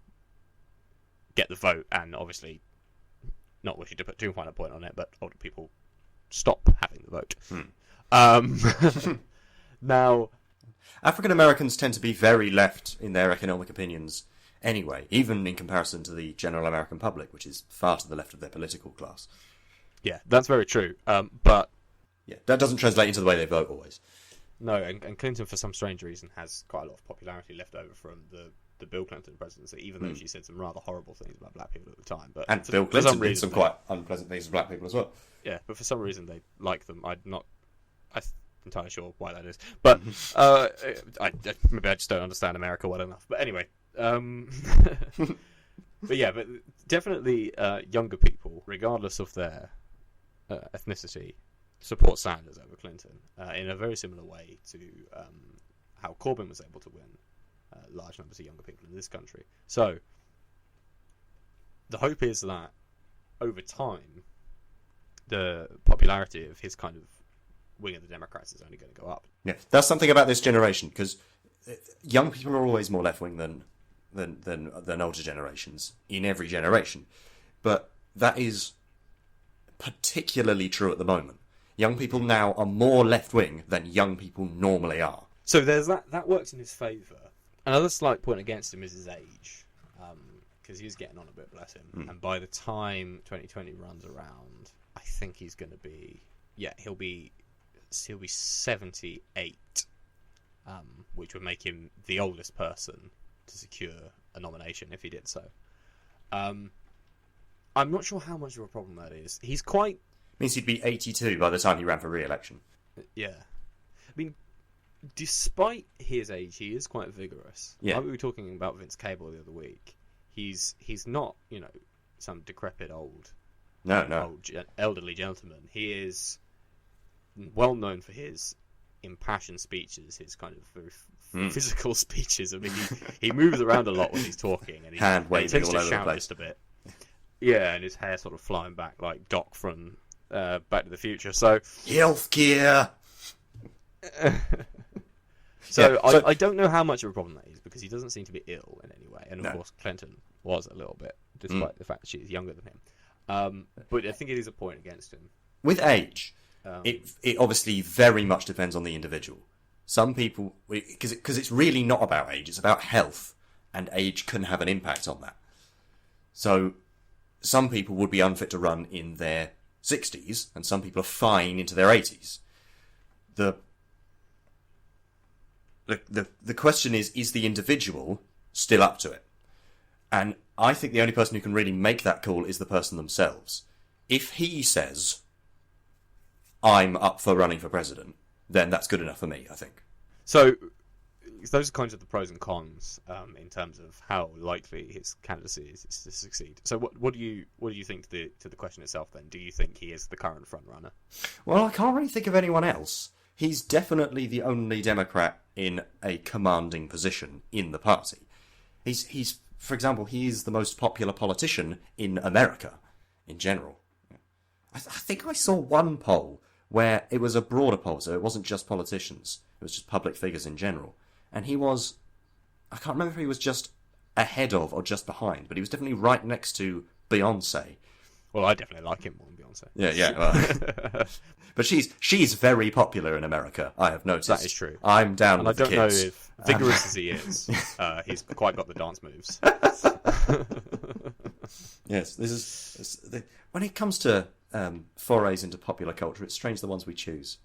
S2: get the vote, and obviously, not wishing to put too fine a point on it, but older people stop having the vote. Now,
S1: African Americans tend to be very left in their economic opinions anyway, even in comparison to the general American public, which is far to the left of their political class.
S2: Yeah, that's very true. But
S1: yeah, that doesn't translate into the way they vote always.
S2: No, and Clinton, for some strange reason, has quite a lot of popularity left over from the Bill Clinton presidency, even though she said some rather horrible things about black people at the time. But
S1: and Bill Clinton did some quite unpleasant things to black people as well.
S2: Yeah, but for some reason they like them. I'm entirely sure why that is. But maybe I just don't understand America well enough. But anyway, but definitely younger people, regardless of their ethnicity, support Sanders over Clinton in a very similar way to how Corbyn was able to win large numbers of younger people in this country. So the hope is that over time the popularity of his kind of wing of the Democrats is only going to go up.
S1: Yeah, that's something about this generation, because young people are always more left-wing than older generations in every generation. But that is particularly true at the moment. Young people now are more left-wing than young people normally are.
S2: So there's that works in his favour. Another slight point against him is his age, because he's getting on a bit, bless him. And by the time 2020 runs around, I think he's going to be, he'll be 78, which would make him the oldest person to secure a nomination if he did so. I'm not sure how much of a problem that is. He's quite...
S1: Means he'd be 82 by the time he ran for re-election.
S2: Yeah. I mean, despite his age, he is quite vigorous.
S1: Yeah.
S2: Like we were talking about Vince Cable the other week. He's not, some decrepit old elderly gentleman. He is well known for his impassioned speeches, his kind of very physical speeches. I mean, he moves around a lot when he's talking, and he tends to shout just a bit. Yeah, and his hair sort of flying back like Doc from Back to the Future. So
S1: healthcare.
S2: I don't know how much of a problem that is, because he doesn't seem to be ill in any way, and of course Clinton was a little bit, despite the fact that she's younger than him. But I think it is a point against him.
S1: With age, it obviously very much depends on the individual. Some people, because it's really not about age, it's about health, and age can have an impact on that. So some people would be unfit to run in their 60s, and some people are fine into their 80s. The question is the individual still up to it? And I think the only person who can really make that call is the person themselves. If he says, I'm up for running for president, then that's good enough for me, I think.
S2: So those are kinds of the pros and cons in terms of how likely his candidacy is to succeed. So what do you think to the question itself then? Do you think he is the current front runner?
S1: Well, I can't really think of anyone else. He's definitely the only Democrat in a commanding position in the party. He's for example, he is the most popular politician in America in general. I think I saw one poll where it was a broader poll, so it wasn't just politicians, it was just public figures in general. And he was, I can't remember if he was just ahead of or just behind, but he was definitely right next to Beyonce.
S2: Well, I definitely like him more than Beyonce.
S1: Yeah. Well. But she's very popular in America, I have noticed.
S2: That is true.
S1: I'm down with the kids.
S2: I don't know if, vigorous as he is, he's quite got the dance moves.
S1: Yes, when it comes to forays into popular culture, it's strange the ones we choose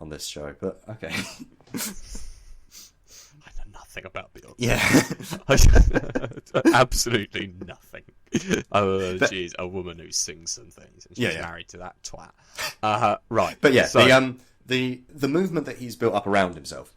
S1: on this show, but okay.
S2: I know nothing about Beyonce.
S1: Yeah.
S2: Absolutely nothing. Oh, she's a woman who sings some things, and she's married to that twat. Right.
S1: But yeah,
S2: so,
S1: the movement that he's built up around himself,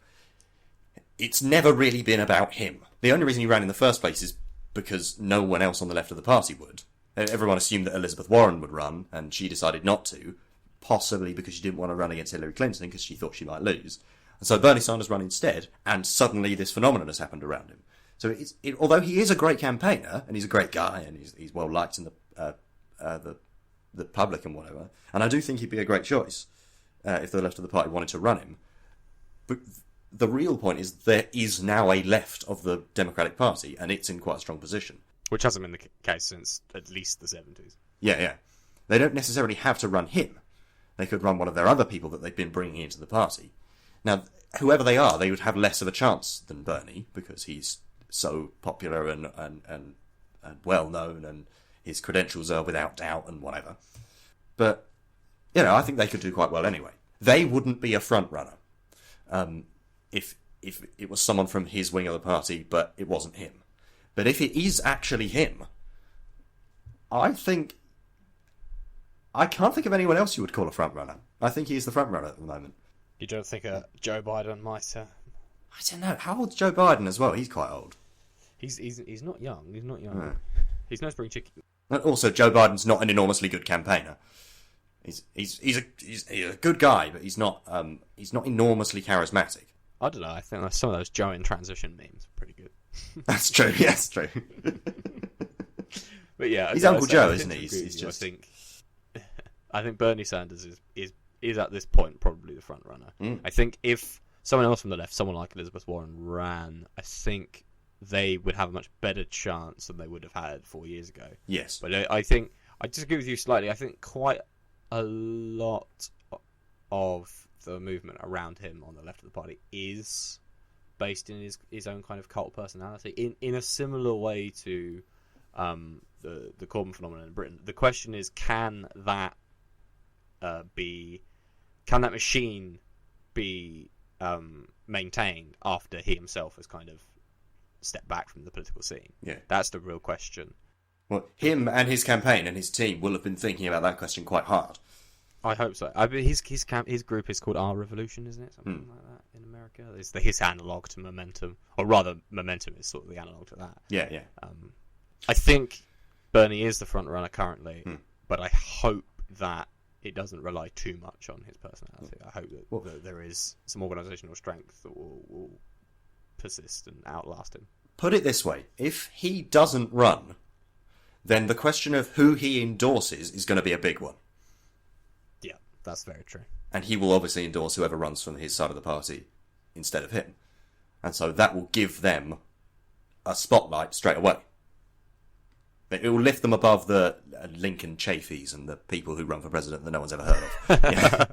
S1: it's never really been about him. The only reason he ran in the first place is because no one else on the left of the party would. Everyone assumed that Elizabeth Warren would run, and she decided not to, possibly because she didn't want to run against Hillary Clinton because she thought she might lose. And so Bernie Sanders ran instead, and suddenly this phenomenon has happened around him. So although he is a great campaigner, and he's a great guy, and he's well liked in the public and whatever, and I do think he'd be a great choice if the left of the party wanted to run him. But the real point is there is now a left of the Democratic Party, and it's in quite a strong position.
S2: Which hasn't been the case since at least the 70s.
S1: Yeah. They don't necessarily have to run him. They could run one of their other people that they've been bringing into the party. Now, whoever they are, they would have less of a chance than Bernie, because he's so popular and well-known, and his credentials are without doubt and whatever. But, I think they could do quite well anyway. They wouldn't be a front-runner if it was someone from his wing of the party, but it wasn't him. But if it is actually him, I can't think of anyone else you would call a front-runner. I think he's the front-runner at the moment.
S2: You don't think Joe Biden might...
S1: I don't know. How old's Joe Biden as well? He's quite old.
S2: He's not young. He's not young.
S1: No.
S2: He's no spring chicken.
S1: And also, Joe Biden's not an enormously good campaigner. He's a good guy, but he's not enormously charismatic.
S2: I don't know. I think some of those Joe in transition memes are pretty good.
S1: That's true. Yes, true.
S2: But yeah,
S1: he's Uncle Joe, isn't he? He's just...
S2: I think Bernie Sanders is at this point probably the front runner. I think if someone else from the left, someone like Elizabeth Warren, ran, I think they would have a much better chance than they would have had 4 years ago.
S1: Yes.
S2: But I think, I disagree with you slightly, I think quite a lot of the movement around him on the left of the party is based in his own kind of cult personality, in a similar way to the Corbyn phenomenon in Britain. The question is, can that machine be maintained after he himself has kind of stepped back from the political scene?
S1: Yeah,
S2: that's the real question.
S1: Well, him and his campaign and his team will have been thinking about that question quite hard.
S2: I hope so. I mean, his group is called Our Revolution, isn't it? Something like that in America. It's his analog to Momentum, or rather, Momentum is sort of the analog to that.
S1: Yeah.
S2: I think Bernie is the front runner currently, but I hope that it doesn't rely too much on his personality. I hope that there is some organisational strength that will persist and outlast him.
S1: Put it this way: if he doesn't run, then the question of who he endorses is going to be a big one.
S2: Yeah, that's very true.
S1: And he will obviously endorse whoever runs from his side of the party instead of him. And so that will give them a spotlight straight away. It will lift them above the Lincoln Chaffees and the people who run for president that no one's ever heard of. Yeah.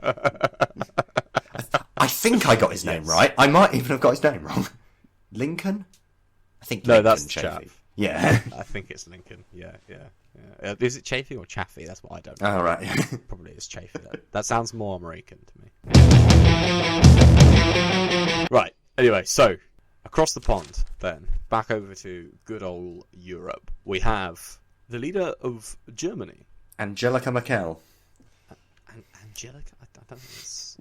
S1: I think I got his name right. I might even have got his name wrong. Lincoln? I think
S2: no,
S1: Lincoln
S2: that's
S1: Chaffee.
S2: Chaff.
S1: Yeah.
S2: I think it's Lincoln. Yeah. Is it Chaffee or Chaffee? That's what I don't know.
S1: Oh, right.
S2: Probably it's Chaffee. That sounds more American to me. Right. Anyway, so across the pond, then back over to good old Europe, we have the leader of Germany,
S1: Angela Merkel.
S2: Angelica. I don't think it's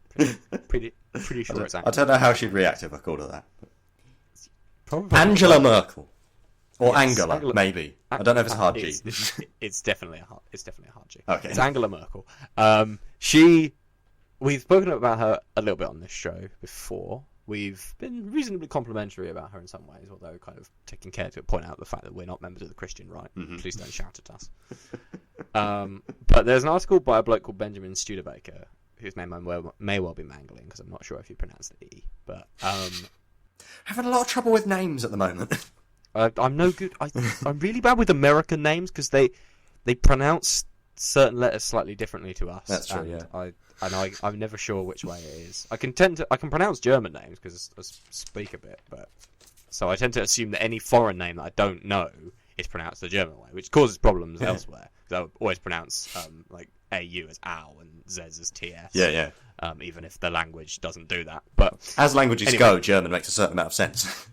S2: Angelica. Pretty sure it's Angela.
S1: I don't know how she'd react if I called her that.
S2: Probably
S1: Angela Merkel. Or
S2: Yes,
S1: Angela, maybe. I don't know if it's a hard G.
S2: It's definitely a hard G.
S1: Okay.
S2: It's Angela Merkel. We've spoken about her a little bit on this show before. We've been reasonably complimentary about her in some ways, although kind of taking care to point out the fact that we're not members of the Christian right. Mm-hmm. Please don't shout at us. But there's an article by a bloke called Benjamin Studebaker, whose name I may well be mangling because I'm not sure if you pronounce the E. But
S1: having a lot of trouble with names at the moment.
S2: I'm no good. I'm really bad with American names because they pronounce certain letters slightly differently to us.
S1: That's true. Yeah.
S2: I'm never sure which way it is. I can pronounce German names because I speak a bit, but so I tend to assume that any foreign name that I don't know is pronounced the German way, which causes problems elsewhere. Because I always pronounce like AU as OW and ZES as TS.
S1: Yeah.
S2: Even if the language doesn't do that. But
S1: as languages go, German makes a certain amount of sense.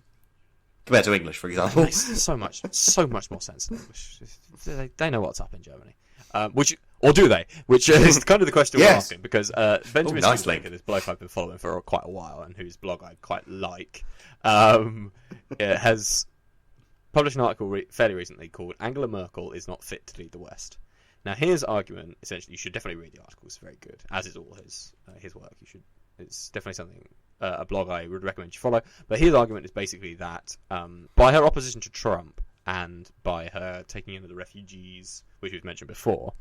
S1: Compared to English, for example.
S2: It makes so much more sense than English. They know what's up in Germany. Or do they? Which is kind of the question we're asking, because Benjamin Studebaker, this bloke I've been following for quite a while, and whose blog I quite like, has published an article fairly recently called "Angela Merkel is not fit to lead the West." Now, his argument, essentially, you should definitely read the article. It's very good, as is all his work. You should. It's definitely something, a blog I would recommend you follow. But his argument is basically that by her opposition to Trump and by her taking in the refugees, which we've mentioned before,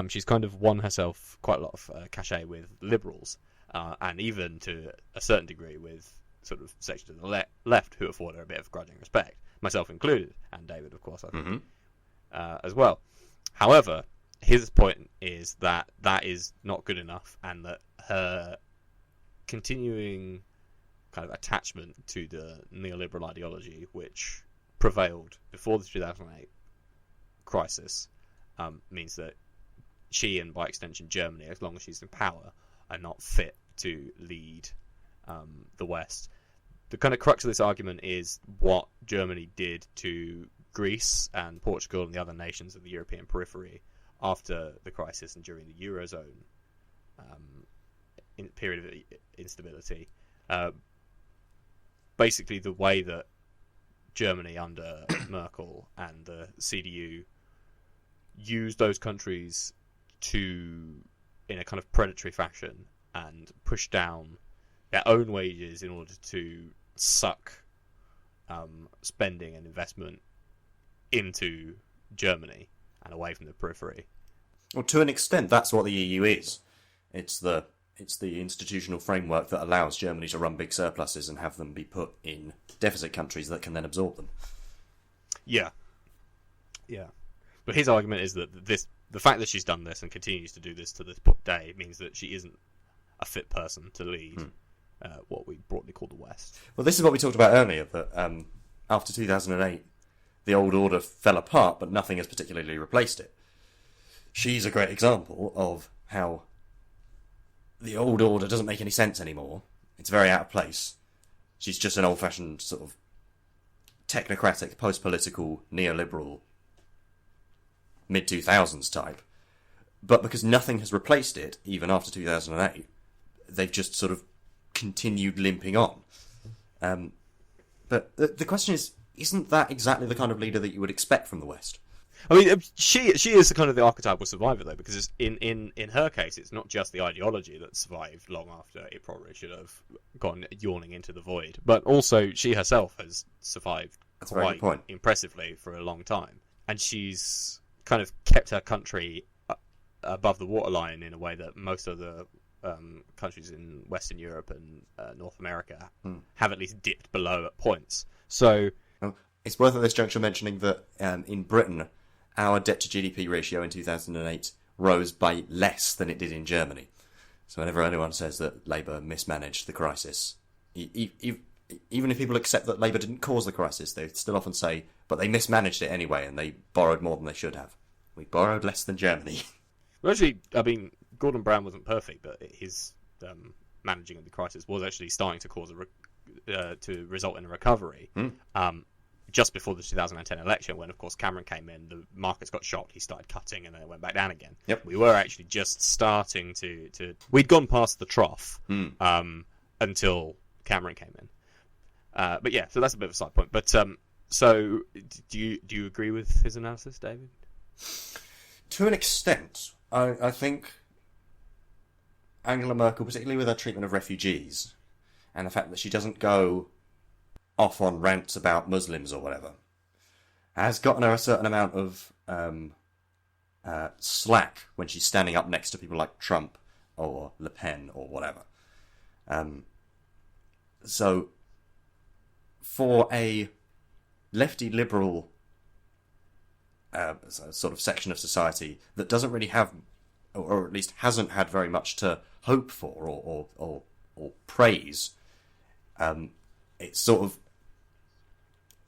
S2: she's kind of won herself quite a lot of cachet with liberals, and even to a certain degree with sort of sections of the left who afford her a bit of grudging respect, myself included, and David, of course, I think, as well. However, his point is that that is not good enough, and that her continuing kind of attachment to the neoliberal ideology, which prevailed before the 2008 crisis, means that she, and by extension Germany, as long as she's in power, are not fit to lead the West. The kind of crux of this argument is what Germany did to Greece and Portugal and the other nations of the European periphery after the crisis and during the Eurozone period of instability. Basically, the way that Germany under Merkel and the CDU used those countries to, in a kind of predatory fashion, and push down their own wages in order to suck spending and investment into Germany and away from the periphery.
S1: Well, to an extent, that's what the EU is. It's the institutional framework that allows Germany to run big surpluses and have them be put in deficit countries that can then absorb them. Yeah.
S2: But his argument is that the fact that she's done this and continues to do this to this day means that she isn't a fit person to lead what we broadly call the West.
S1: Well, this is what we talked about earlier, that after 2008, the old order fell apart, but nothing has particularly replaced it. She's a great example of how the old order doesn't make any sense anymore. It's very out of place. She's just an old-fashioned sort of technocratic, post-political, neoliberal, mid-2000s type. But because nothing has replaced it, even after 2008, they've just sort of continued limping on. But the question is, isn't that exactly the kind of leader that you would expect from the West?
S2: I mean, she is the kind of the archetypal survivor, though, because in her case, it's not just the ideology that survived long after it probably should have gone yawning into the void, but also she herself has survived quite impressively for a long time, and she's kind of kept her country above the waterline in a way that most of the countries in Western Europe and North America have at least dipped below at points. So
S1: it's worth at this juncture mentioning that in Britain, our debt to GDP ratio in 2008 rose by less than it did in Germany. So whenever anyone says that Labour mismanaged the crisis, even if people accept that Labour didn't cause the crisis, they still often say, but they mismanaged it anyway and they borrowed more than they should have. We borrowed less than Germany.
S2: Well, actually, I mean, Gordon Brown wasn't perfect, but his managing of the crisis was actually starting to cause to result in a recovery. Just before the 2010 election, when, of course, Cameron came in, the markets got shocked, he started cutting, and then it went back down again.
S1: Yep.
S2: We were actually just starting to... We'd gone past the trough until Cameron came in. But yeah, so that's a bit of a side point. But so, do you agree with his analysis, David?
S1: To an extent. I think Angela Merkel, particularly with her treatment of refugees, and the fact that she doesn't go off on rants about Muslims or whatever, has gotten her a certain amount of slack when she's standing up next to people like Trump or Le Pen or whatever. So, for a lefty liberal sort of section of society that doesn't really have, or at least hasn't had very much to hope for or praise, it's sort of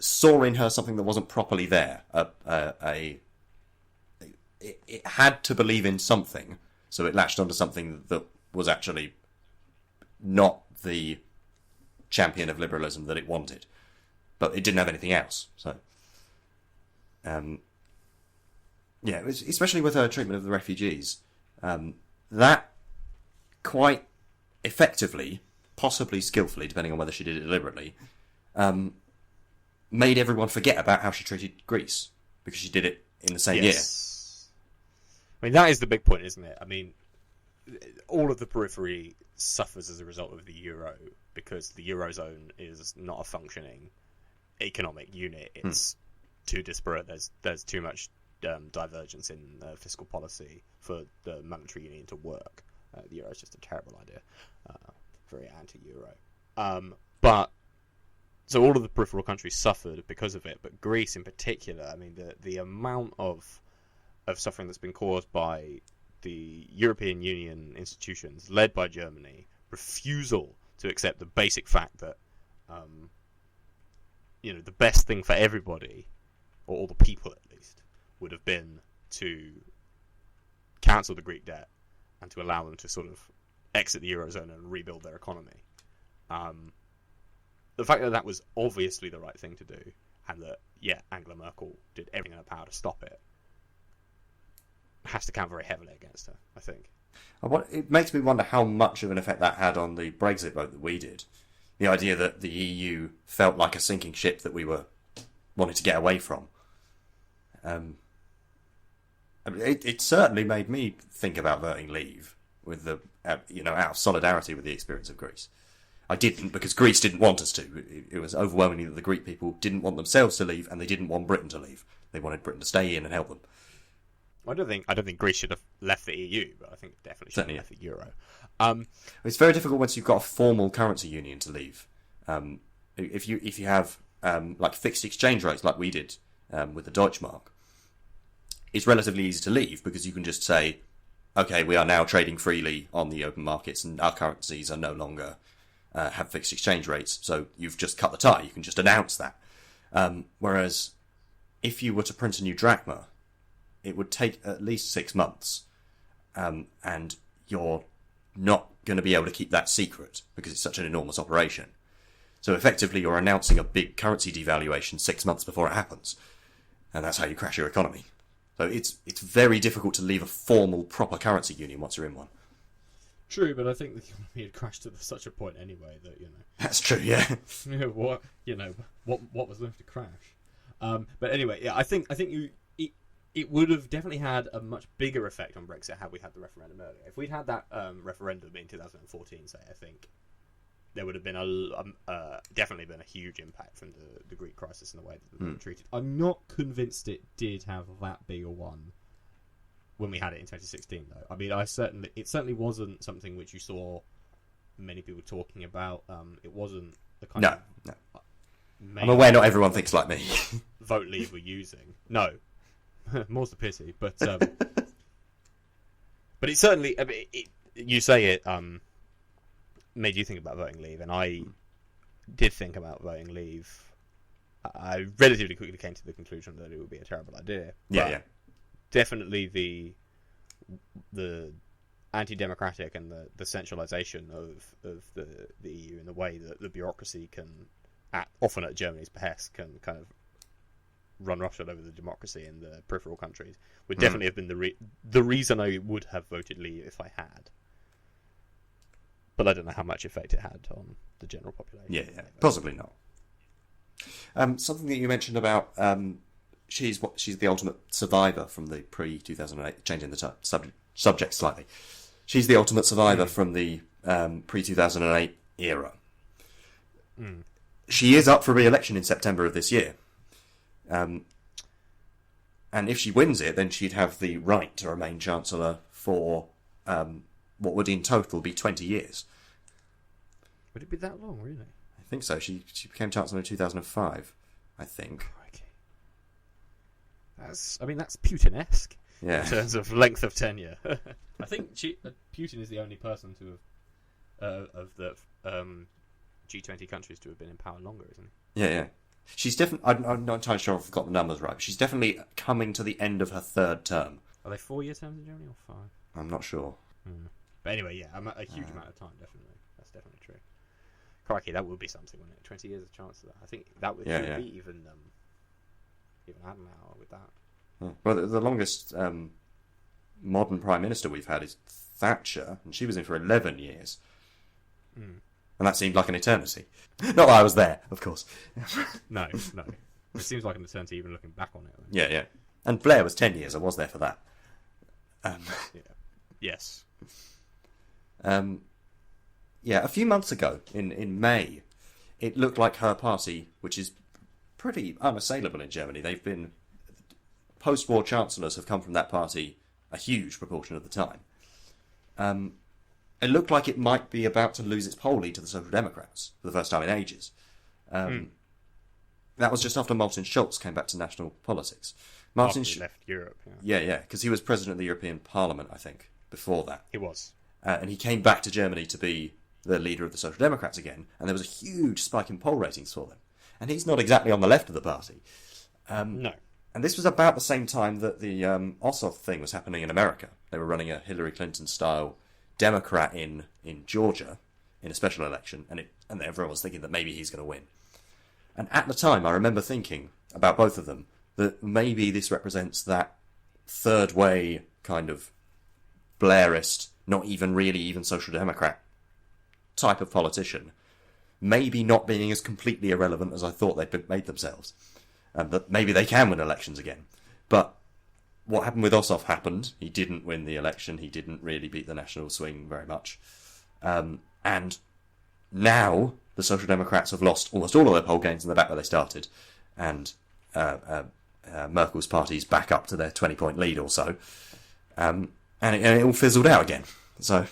S1: saw in her something that wasn't properly there. It had to believe in something So it latched onto something that was actually not the champion of liberalism that it wanted. But it didn't have anything else. So, especially with her treatment of the refugees, that quite effectively, possibly skillfully, depending on whether she did it deliberately, made everyone forget about how she treated Greece, because she did it in the same year.
S2: I mean, that is the big point, isn't it? I mean, all of the periphery suffers as a result of the euro, because the eurozone is not a functioning economic unit. It's too disparate. There's too much divergence in fiscal policy for the monetary union to work. The euro is just a terrible idea. Very anti-euro. But so all of the peripheral countries suffered because of it, but Greece in particular. I mean, the amount of suffering that's been caused by the European Union institutions, led by Germany, refusal to accept the basic fact that the best thing for everybody, or all the people at least, would have been to cancel the Greek debt and to allow them to sort of exit the Eurozone and rebuild their economy. The fact that that was obviously the right thing to do, and that, Angela Merkel did everything in her power to stop it, has to count very heavily against her, I think.
S1: It makes me wonder how much of an effect that had on the Brexit vote that we did. The idea that the EU felt like a sinking ship that we wanted to get away from. It certainly made me think about voting leave with out of solidarity with the experience of Greece. I didn't, because Greece didn't want us to. It was overwhelmingly that the Greek people didn't want themselves to leave, and they didn't want Britain to leave. They wanted Britain to stay in and help them.
S2: I don't think Greece should have left the EU, but I think it definitely should have left the euro.
S1: It's very difficult once you've got a formal currency union to leave. If you have like fixed exchange rates like we did with the Deutschmark, it's relatively easy to leave, because you can just say, okay, we are now trading freely on the open markets and our currencies are no longer have fixed exchange rates, so you've just cut the tie. You can just announce that. Whereas if you were to print a new drachma, it would take at least 6 months, and you're not going to be able to keep that secret because it's such an enormous operation. So effectively, you're announcing a big currency devaluation 6 months before it happens, and that's how you crash your economy. So it's very difficult to leave a formal, proper currency union once you're in one.
S2: True, but I think the economy had crashed to such a point anyway that
S1: That's true, yeah.
S2: what was left to crash. But anyway, I think it would have definitely had a much bigger effect on Brexit had we had the referendum earlier. If we'd had that referendum in 2014, say, I think there would have been definitely been a huge impact from the Greek crisis and the way that they were treated. I'm not convinced it did have that big a one when we had it in 2016, though. I mean, it certainly wasn't something which you saw many people talking about. It wasn't the kind of...
S1: No. I'm aware not everyone thinks like me.
S2: Vote Leave were using. No. More's the pity. But it certainly... I mean, you say it made you think about voting Leave, and I did think about voting Leave. I relatively quickly came to the conclusion that it would be a terrible idea.
S1: Yeah.
S2: Definitely the anti-democratic and the centralisation of the EU in the way that the bureaucracy can, often at Germany's behest, can kind of run roughshod over the democracy in the peripheral countries would definitely have been the reason I would have voted Leave if I had. But I don't know how much effect it had on the general population.
S1: Yeah, possibly not. Something that you mentioned about she's the ultimate survivor from the pre-2008, changing the subject slightly. She's the ultimate survivor from the pre-2008 era. She is up for re-election in September of this year. And if she wins it, then she'd have the right to remain Chancellor for what would in total be 20 years.
S2: Would it be that long, really?
S1: I think so. She became Chancellor in 2005, I think.
S2: Crikey. That's Putin-esque in terms of length of tenure. I think Putin is the only person to have of the G20 countries to have been in power longer, isn't he?
S1: Yeah. She's definitely... I'm not entirely sure I've got the numbers right, but she's definitely coming to the end of her third term.
S2: Are they 4-year terms in Germany or 5?
S1: I'm not sure.
S2: But anyway, yeah, a huge amount of time, definitely. That's definitely true. Crikey, that would be something, wouldn't it? 20 years of chance of that. I think that would be even Adenauer with that.
S1: Yeah. Well, the longest modern Prime Minister we've had is Thatcher, and she was in for 11 years. And that seemed like an eternity. Not that I was there, of course.
S2: No. It seems like an eternity even looking back on it.
S1: Yeah. And Blair was 10 years. I was there for that.
S2: Yes.
S1: A few months ago, in May, it looked like her party, which is pretty unassailable in Germany, they've been... Post-war chancellors have come from that party a huge proportion of the time. It looked like it might be about to lose its poll lead to the Social Democrats for the first time in ages. That was just after Martin Schulz came back to national politics.
S2: Martin left Europe.
S1: Yeah, because he was president of the European Parliament, I think, before that.
S2: He was.
S1: And he came back to Germany to be the leader of the Social Democrats again, and there was a huge spike in poll ratings for them. And he's not exactly on the left of the party.
S2: No.
S1: And this was about the same time that the Ossoff thing was happening in America. They were running a Hillary Clinton-style Democrat in Georgia in a special election, and everyone was thinking that maybe he's going to win. And at the time, I remember thinking about both of them that maybe this represents that third way kind of Blairist, not even really even Social Democrat type of politician, maybe not being as completely irrelevant as I thought they'd made themselves. And that maybe they can win elections again. But what happened with Ossoff happened. He didn't win the election. He didn't really beat the national swing very much. And now the Social Democrats have lost almost all of their poll gains and they're back where they started. And Merkel's party's back up to their 20-point lead or so. And it all fizzled out again. So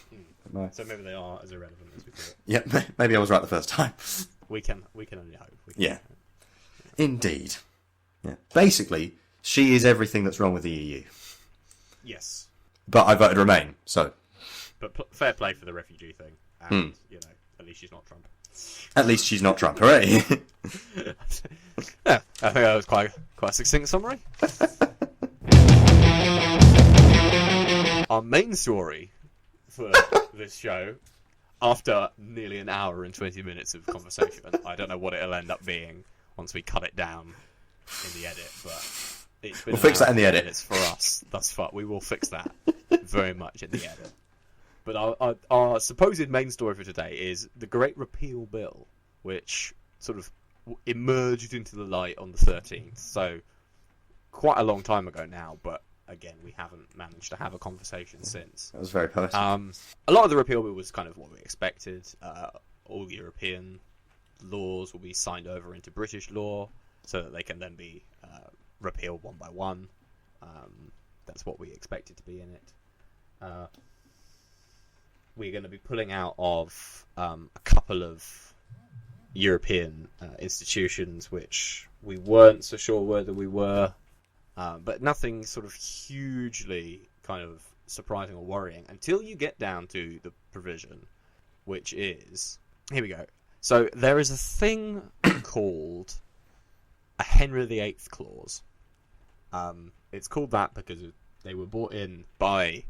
S2: maybe they are as irrelevant as we thought.
S1: Yeah, maybe I was right the first time.
S2: We can only hope.
S1: Yeah. Indeed. Yeah. Basically, she is everything that's wrong with the EU.
S2: Yes.
S1: But I voted Remain, so...
S2: But fair play for the refugee thing. And, at least she's not Trump.
S1: At least she's not Trump, hooray!
S2: Yeah, I think that was quite a succinct summary. Our main story for this show, after nearly an hour and 20 minutes of conversation, I don't know what it'll end up being once we cut it down in the edit, but it's been
S1: we'll fix that in the edit.
S2: It's for us thus far. We will fix that very much in the edit. But our supposed main story for today is the Great Repeal Bill, which sort of emerged into the light on the 13th. So quite a long time ago now, but again, we haven't managed to have a conversation since.
S1: That was very poetic.
S2: A lot of the repeal bill was kind of what we expected. All European laws will be signed over into British law so that they can then be repealed one by one. That's what we expected to be in it. We're going to be pulling out of a couple of European institutions which we weren't so sure whether we were, but nothing sort of hugely kind of surprising or worrying until you get down to the provision, which is... Here we go. So there is a thing called a Henry VIII clause. It's called that because they were brought in by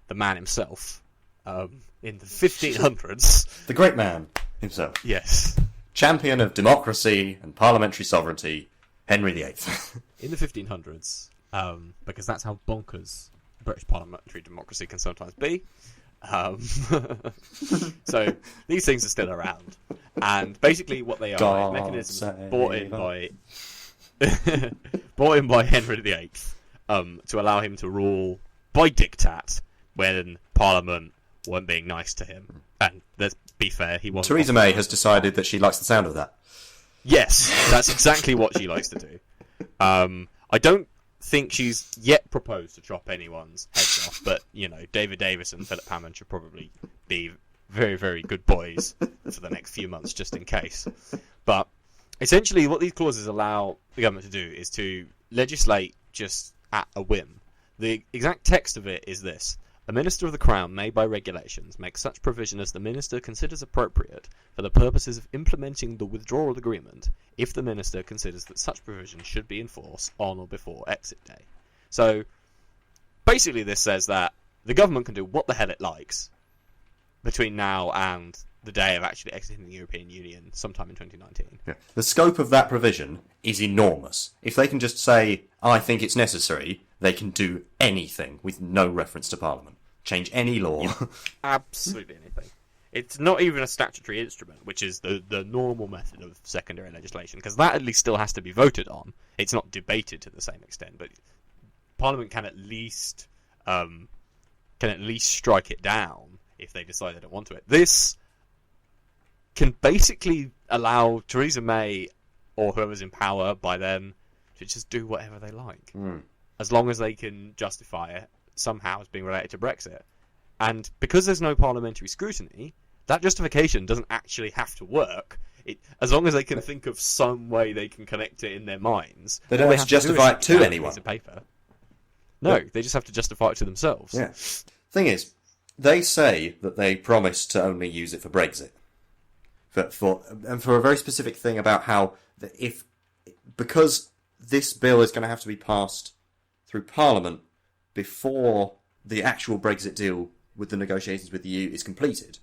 S2: the man himself in the 1500s.
S1: The great man himself.
S2: Yes.
S1: Champion of democracy and parliamentary sovereignty, Henry VIII.
S2: In the 1500s, because that's how bonkers British parliamentary democracy can sometimes be. So these things are still around, and basically what they are mechanisms brought in by Henry VIII to allow him to rule by diktat when Parliament weren't being nice to him. And let's be fair, he wasn't.
S1: Theresa May has decided that she likes the sound of that.
S2: Yes, that's exactly what she likes to do. I don't think she's yet proposed to chop anyone's heads off, but David Davis and Philip Hammond should probably be very, very good boys for the next few months, just in case. But essentially, what these clauses allow the government to do is to legislate just at a whim. The exact text of it is this: a minister of the Crown may, by regulations, make such provision as the minister considers appropriate for the purposes of implementing the withdrawal agreement, if the minister considers that such provision should be in force on or before exit day. So, basically this says that the government can do what the hell it likes between now and the day of actually exiting the European Union sometime in 2019.
S1: Yeah. The scope of that provision is enormous. If they can just say, I think it's necessary, they can do anything with no reference to Parliament. Change any law.
S2: Yeah, absolutely anything. It's not even a statutory instrument, which is the normal method of secondary legislation, because that at least still has to be voted on. It's not debated to the same extent, but Parliament can at least strike it down if they decide they don't want to. This can basically allow Theresa May or whoever's in power by then to just do whatever they like, as long as they can justify it somehow as being related to Brexit. And because there's no parliamentary scrutiny, that justification doesn't actually have to work. As long as they can think of some way they can connect it in their minds.
S1: They don't have to justify it to anyone.
S2: Piece of paper. No, they just have to justify it to themselves.
S1: Yeah. Thing is, they say that they promised to only use it for Brexit. For a very specific thing about how because this bill is going to have to be passed through Parliament before the actual Brexit deal with the negotiations with the EU is completed,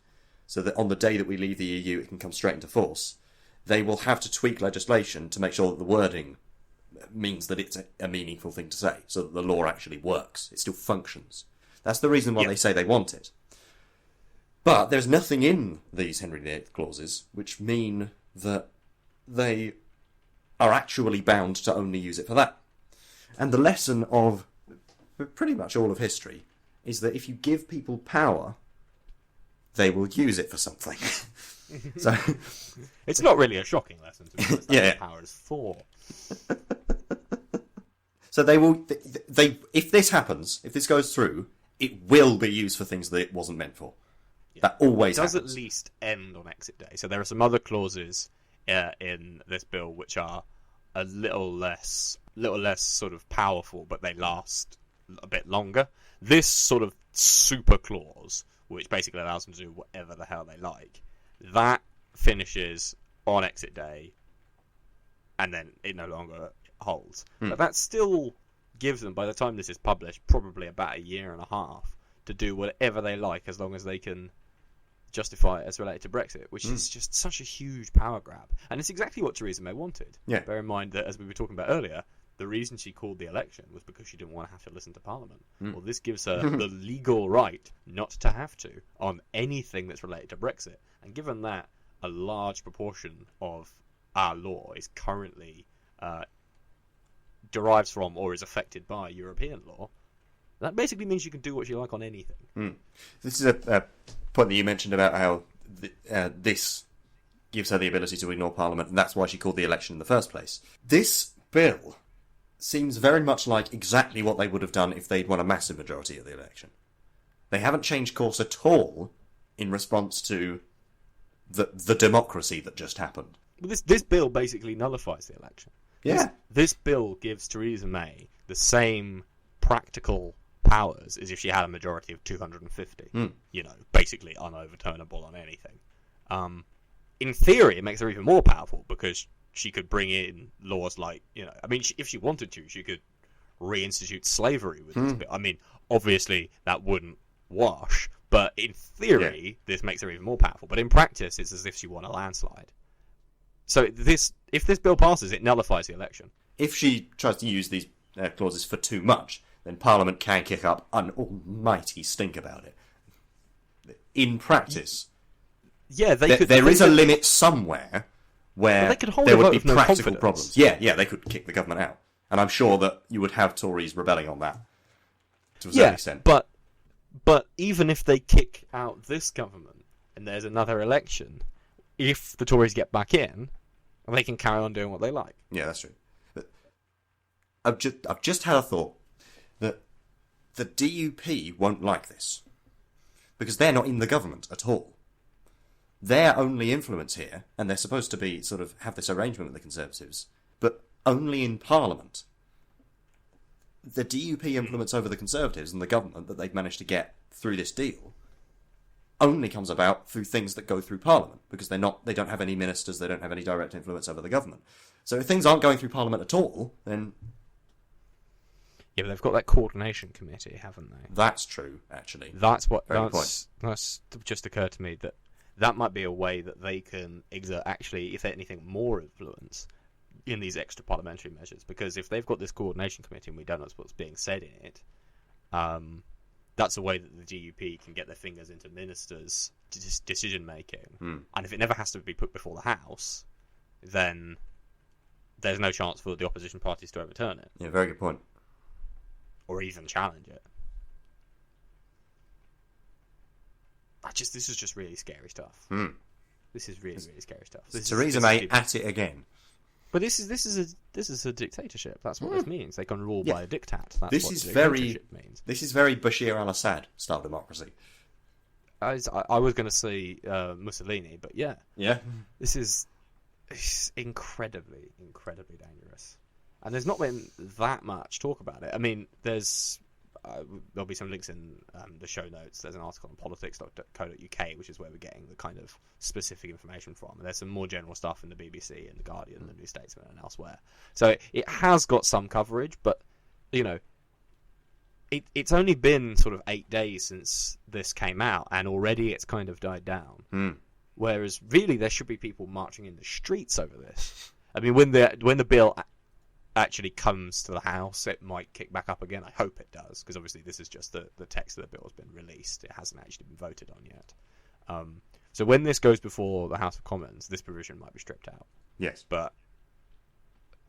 S1: so that on the day that we leave the EU it can come straight into force, they will have to tweak legislation to make sure that the wording means that it's a meaningful thing to say, so that the law actually works. It still functions. That's the reason why they say they want it. But there's nothing in these Henry VIII clauses which mean that they are actually bound to only use it for that. And the lesson of pretty much all of history is that if you give people power, they will use it for something. So
S2: it's not really a shocking lesson to me. That's what power is for.
S1: So if this happens, if this goes through, it will be used for things that it wasn't meant for. Yeah. That always happens.
S2: It does at least end on exit day. So there are some other clauses in this bill which are a little less sort of powerful, but they last a bit longer. This sort of super clause, which basically allows them to do whatever the hell they like, that finishes on exit day, and then it no longer holds. But that still gives them, by the time this is published, probably about a year and a half to do whatever they like, as long as they can justify it as related to Brexit, which is just such a huge power grab. And it's exactly what Theresa May wanted.
S1: Yeah.
S2: Bear in mind that, as we were talking about earlier, the reason she called the election was because she didn't want to have to listen to Parliament. Well, this gives her the legal right not to have to on anything that's related to Brexit. And given that a large proportion of our law is currently derives from or is affected by European law, that basically means you can do what you like on anything.
S1: This is a point that you mentioned about how this gives her the ability to ignore Parliament, and that's why she called the election in the first place. This bill seems very much like exactly what they would have done if they'd won a massive majority at the election. They haven't changed course at all in response to the democracy that just happened.
S2: Well, this bill basically nullifies the election.
S1: Yeah.
S2: This bill gives Theresa May the same practical powers as if she had a majority of 250. You know, basically unoverturnable on anything. In theory, it makes her even more powerful because she could bring in laws like, I mean, if she wanted to, she could reinstitute slavery with this bill. I mean, obviously that wouldn't wash, but in theory, this makes her even more powerful. But in practice, it's as if she won a landslide. So if this bill passes, it nullifies the election.
S1: If she tries to use these clauses for too much, then Parliament can kick up an almighty stink about it. In practice, there is a limit somewhere where there would be practical problems. Yeah, they could kick the government out. And I'm sure that you would have Tories rebelling on that to a certain extent.
S2: But even if they kick out this government and there's another election, if the Tories get back in, they can carry on doing what they like.
S1: Yeah, that's true. But I've just had a thought that the DUP won't like this because they're not in the government at all. Their only influence here, and they're supposed to be sort of have this arrangement with the Conservatives, but only in Parliament. The DUP influence over the Conservatives and the government that they've managed to get through this deal only comes about through things that go through Parliament, because they don't have any ministers, they don't have any direct influence over the government. So if things aren't going through Parliament at all, then
S2: Yeah, but they've got that coordination committee, haven't they?
S1: That's true, actually.
S2: That's what
S1: Very
S2: that's just occurred to me that might be a way that they can exert actually, if anything, more influence in these extra parliamentary measures. Because if they've got this coordination committee and we don't know what's being said in it, that's a way that the DUP can get their fingers into ministers' decision making. And if it never has to be put before the House, then there's no chance for the opposition parties to overturn it.
S1: Yeah, very good point.
S2: Or even challenge it. This is just really scary stuff. This is really, really scary stuff.
S1: Theresa May at it again.
S2: But this is a dictatorship. That's what this means. They can rule by a diktat. That's what dictatorship means.
S1: This is very Bashir al-Assad style democracy.
S2: I was going to say Mussolini, but yeah. This is incredibly, incredibly dangerous. And there's not been that much talk about it. I mean, there'll be some links in the show notes. There's an article on politics.co.uk, which is where we're getting the kind of specific information from. And there's some more general stuff in the BBC and the Guardian and the New Statesman and elsewhere. So it has got some coverage, but you know, it's only been sort of 8 days since this came out, and already it's kind of died down. Whereas really, there should be people marching in the streets over this. I mean, when the bill actually comes to the House, it might kick back up again. I hope it does, because obviously this is just the text of the bill has been released. It hasn't actually been voted on yet. So when this goes before the House of Commons, this provision might be stripped out.
S1: Yes.
S2: But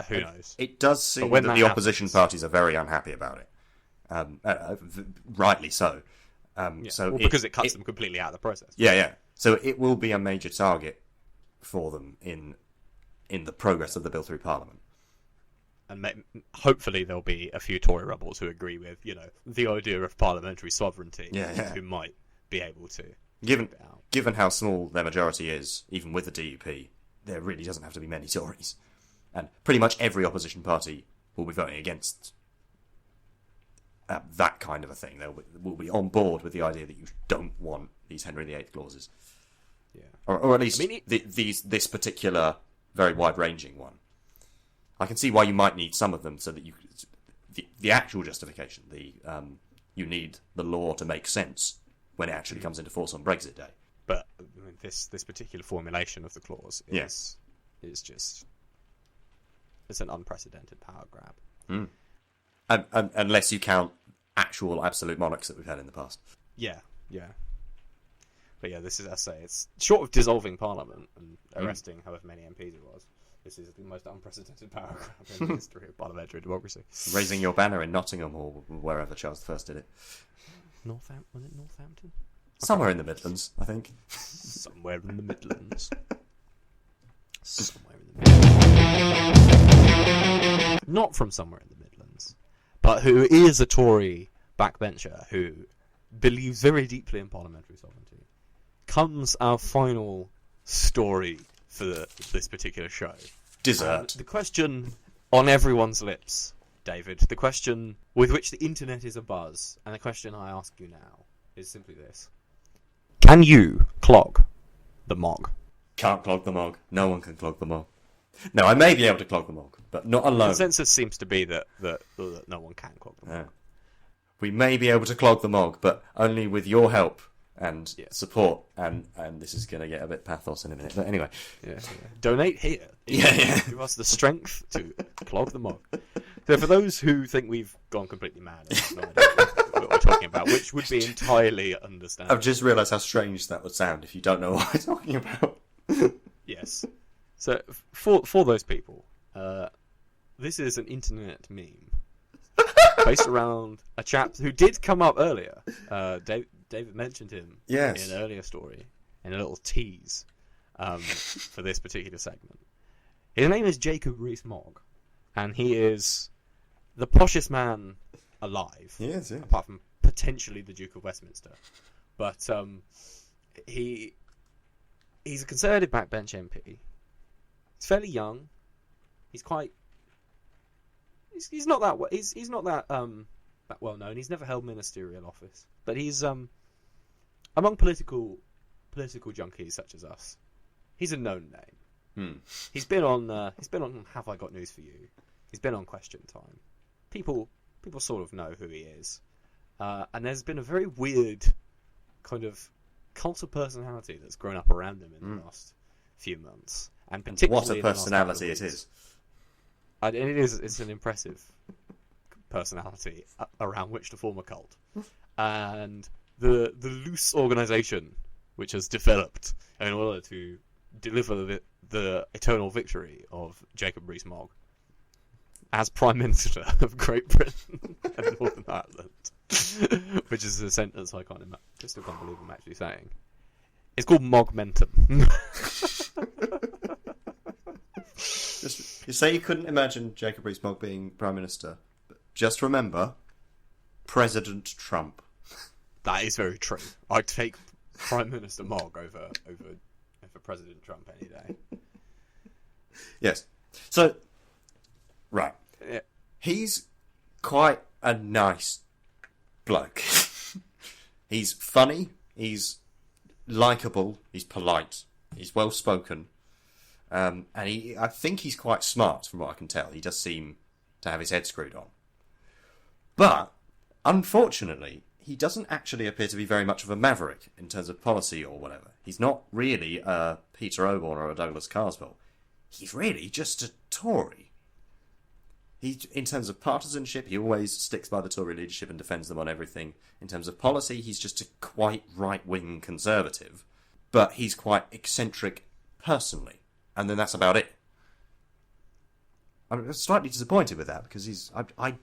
S2: who knows?
S1: It does seem that the opposition parties are very unhappy about it. Rightly so.
S2: Because it cuts them completely out of the process.
S1: Yeah. So it will be a major target for them in the progress of the bill through Parliament.
S2: And hopefully there'll be a few Tory rebels who agree with, the idea of parliamentary sovereignty, who might be able to.
S1: Given how small their majority is, even with the DUP, there really doesn't have to be many Tories. And pretty much every opposition party will be voting against that kind of a thing. They will be on board with the idea that you don't want these Henry VIII clauses.
S2: Yeah.
S1: Or at least this particular very wide-ranging one. I can see why you might need some of them, so that the actual justification, you need the law to make sense when it actually comes into force on Brexit Day.
S2: But I mean, this particular formulation of the clause is just it's an unprecedented power grab.
S1: Unless you count actual absolute monarchs that we've had in the past.
S2: Yeah. But yeah, this is, as I say, it's short of dissolving Parliament and arresting however many MPs it was. This is the most unprecedented power grab in the history of parliamentary democracy.
S1: Raising your banner in Nottingham or wherever Charles I did it.
S2: Was it Northampton?
S1: Somewhere in the Midlands, I think.
S2: Somewhere in the Midlands. Not from somewhere in the Midlands, but who is a Tory backbencher who believes very deeply in parliamentary sovereignty. Comes our final story for this particular show.
S1: Dessert.
S2: The question on everyone's lips, David, the question with which the internet is abuzz, and the question I ask you now is simply this. Can you clog the Mogg?
S1: Can't clog the Mogg. No one can clog the Mogg. No, I may be able to clog the Mogg, but not alone.
S2: The consensus seems to be that no one can clog the Mogg.
S1: Yeah. We may be able to clog the Mogg, but only with your help and support, and this is going to get a bit pathos in a minute, but anyway.
S2: Yeah. Donate here. Give us the strength to clog the Mogg. So for those who think we've gone completely mad and have no idea what we're talking about, which would be entirely understandable.
S1: I've just realised how strange that would sound if you don't know what we're talking about.
S2: Yes. So for those people, this is an internet meme based around a chap who did come up earlier. David mentioned him in an earlier story, in a little tease for this particular segment. His name is Jacob Rees-Mogg, and he is the poshest man alive.
S1: Yes, yeah.
S2: Apart from potentially the Duke of Westminster. But he's a Conservative backbench MP. He's fairly young. He's quite. He's not that. He's not that that well known. He's never held ministerial office, but he's among political junkies such as us. He's a known name. He's been on Have I Got News for You? He's been on Question Time. People people sort of know who he is. And there's been a very weird kind of cult of personality that's grown up around him in the last few months. And particularly
S1: what a personality it is.
S2: And it's an impressive personality around which to form a cult. And the loose organisation which has developed in order to deliver the eternal victory of Jacob Rees-Mogg as Prime Minister of Great Britain and Northern Ireland, which is a sentence I still can't believe I'm actually saying. It's called Mogmentum.
S1: You say you couldn't imagine Jacob Rees-Mogg being Prime Minister, but just remember, President Trump.
S2: That is very true. I'd take Prime Minister Mogg over President Trump any day.
S1: Yes. So, right.
S2: Yeah.
S1: He's quite a nice bloke. He's funny, he's likeable, he's polite, he's well spoken, and I think he's quite smart from what I can tell. He does seem to have his head screwed on. But, unfortunately, he doesn't actually appear to be very much of a maverick in terms of policy or whatever. He's not really a Peter Oborne or a Douglas Carswell. He's really just a Tory. In terms of partisanship, he always sticks by the Tory leadership and defends them on everything. In terms of policy, he's just a quite right-wing conservative. But he's quite eccentric personally. And then that's about it. I'm slightly disappointed with that, because I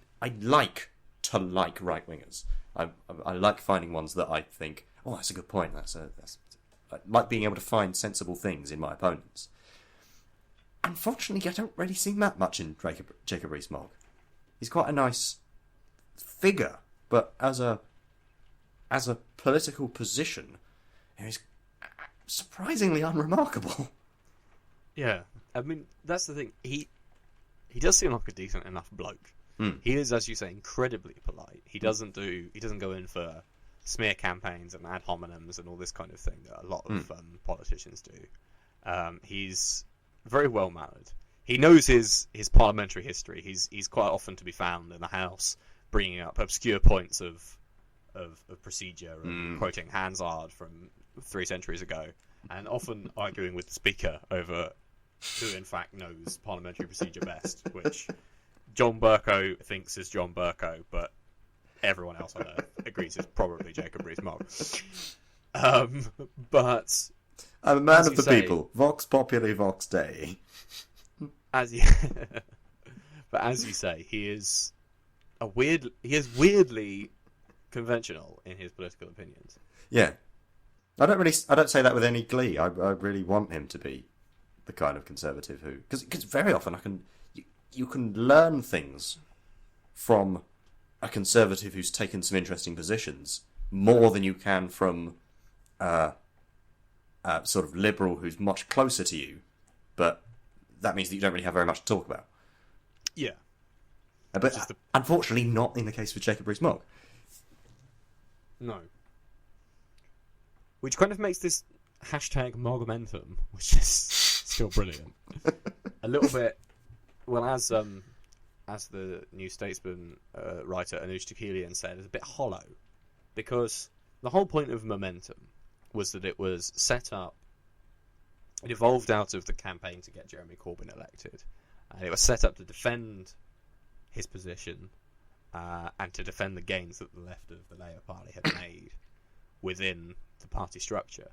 S1: like to like right-wingers. I like finding ones that I think, oh, that's a good point. I like being able to find sensible things in my opponents. Unfortunately, I don't really see that much in Jacob Rees-Mogg. He's quite a nice figure, but as a political position, he's surprisingly unremarkable.
S2: Yeah, I mean, that's the thing. He does seem like a decent enough bloke. He is, as you say, incredibly polite. He doesn't go in for smear campaigns and ad hominems and all this kind of thing that a lot of politicians do. He's very well mannered. He knows his parliamentary history. He's quite often to be found in the House bringing up obscure points of procedure and quoting Hansard from 3 centuries ago, and often arguing with the Speaker over who in fact knows parliamentary procedure best, which John Bercow thinks is John Bercow, but everyone else on Earth agrees it's probably Jacob Rees-Mogg. But
S1: I'm a man of the people. Vox populi, vox Dei.
S2: But as you say, he is weirdly conventional in his political opinions.
S1: Yeah, I don't say that with any glee. I really want him to be the kind of conservative who, because very often you can learn things from a conservative who's taken some interesting positions more than you can from sort of liberal who's much closer to you, but that means that you don't really have very much to talk about.
S2: Yeah.
S1: But unfortunately not in the case with Jacob Rees-Mogg.
S2: No. Which kind of makes this hashtag Mogmentum, which is still brilliant, a little bit, well, as the New Statesman writer Anoush Takelian said, it's a bit hollow, because the whole point of Momentum was that it was set up, it evolved out of the campaign to get Jeremy Corbyn elected, and it was set up to defend his position and to defend the gains that the left of the Labour Party had made within the party structure.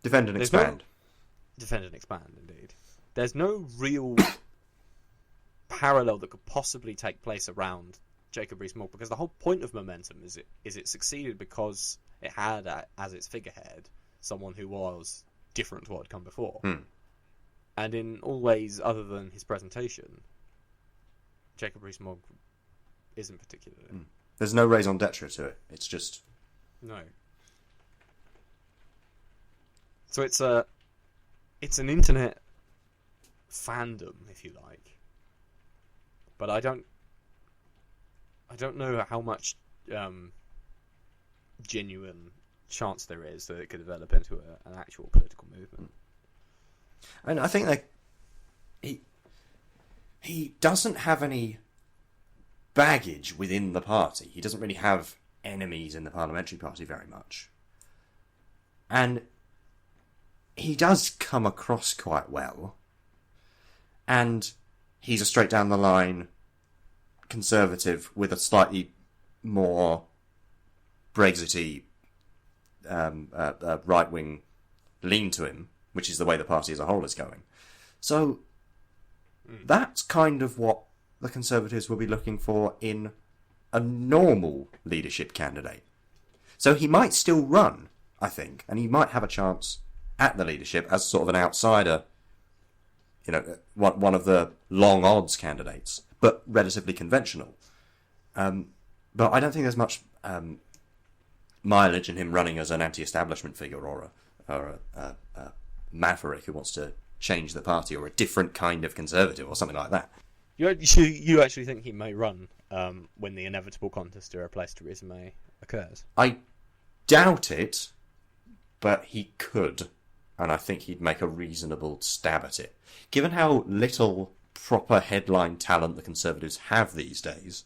S1: Defend and expand.
S2: Defend and expand, indeed. There's no real parallel that could possibly take place around Jacob Rees-Mogg, because the whole point of Momentum is it succeeded because it had as its figurehead someone who was different to what had come before. And in all ways other than his presentation, Jacob Rees-Mogg isn't particularly.
S1: There's no raison d'etre to it. It's just...
S2: No. So it's an internet fandom, if you like. But I don't know how much genuine chance there is that it could develop into an actual political movement.
S1: And I think that he doesn't have any baggage within the party. He doesn't really have enemies in the parliamentary party very much. And he does come across quite well. And he's a straight down the line Conservative with a slightly more Brexity right-wing lean to him, which is the way the party as a whole is going. So that's kind of what the Conservatives will be looking for in a normal leadership candidate. So he might still run, I think, and he might have a chance at the leadership as sort of an outsider, you know, one of the long odds candidates, but relatively conventional. But I don't think there's much mileage in him running as an anti-establishment figure or a maverick who wants to change the party, or a different kind of Conservative or something like that.
S2: You actually think he may run when the inevitable contest to replace Theresa May occurs?
S1: I doubt it, but he could, and I think he'd make a reasonable stab at it. Given how little proper headline talent the Conservatives have these days,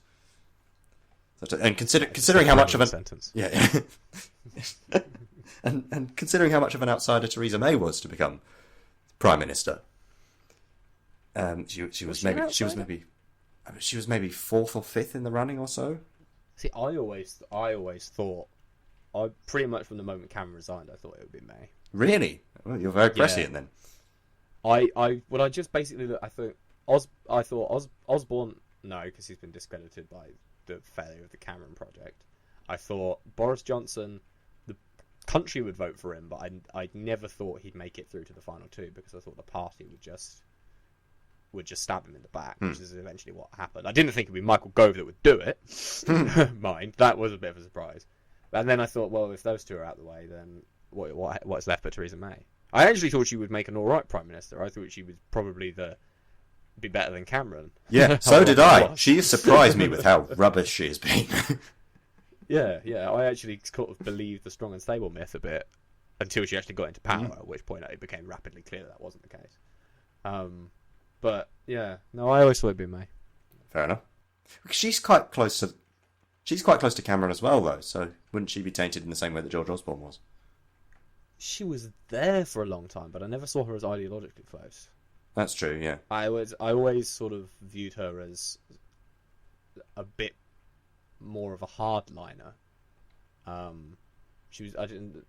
S1: and considering how much of an
S2: sentence,
S1: and considering how much of an outsider Theresa May was to become Prime Minister, she was maybe fourth or fifth in the running or so.
S2: See, I always thought, pretty much from the moment Cameron resigned, I thought it would be May.
S1: Really? Well, you're very prescient then.
S2: I thought Osborne, no, because he's been discredited by the failure of the Cameron project. I thought Boris Johnson, the country would vote for him, but I never thought he'd make it through to the final two, because I thought the party would just stab him in the back, which is eventually what happened. I didn't think it'd be Michael Gove that would do it. Mind, that was a bit of a surprise. And then I thought, well, if those two are out of the way, then what's left but Theresa May? I actually thought she would make an alright Prime Minister. I thought she would probably be better than Cameron.
S1: Yeah, so did I. She has surprised me with how rubbish she has been.
S2: Yeah. I actually sort of believed the strong and stable myth a bit until she actually got into power, at which point it became rapidly clear that wasn't the case. But yeah, no, I always thought it'd be May.
S1: Fair enough. She's quite close to Cameron as well, though. So wouldn't she be tainted in the same way that George Osborne was?
S2: She was there for a long time, but I never saw her as ideologically close. That's
S1: true, yeah.
S2: I always sort of viewed her as a bit more of a hardliner. I didn't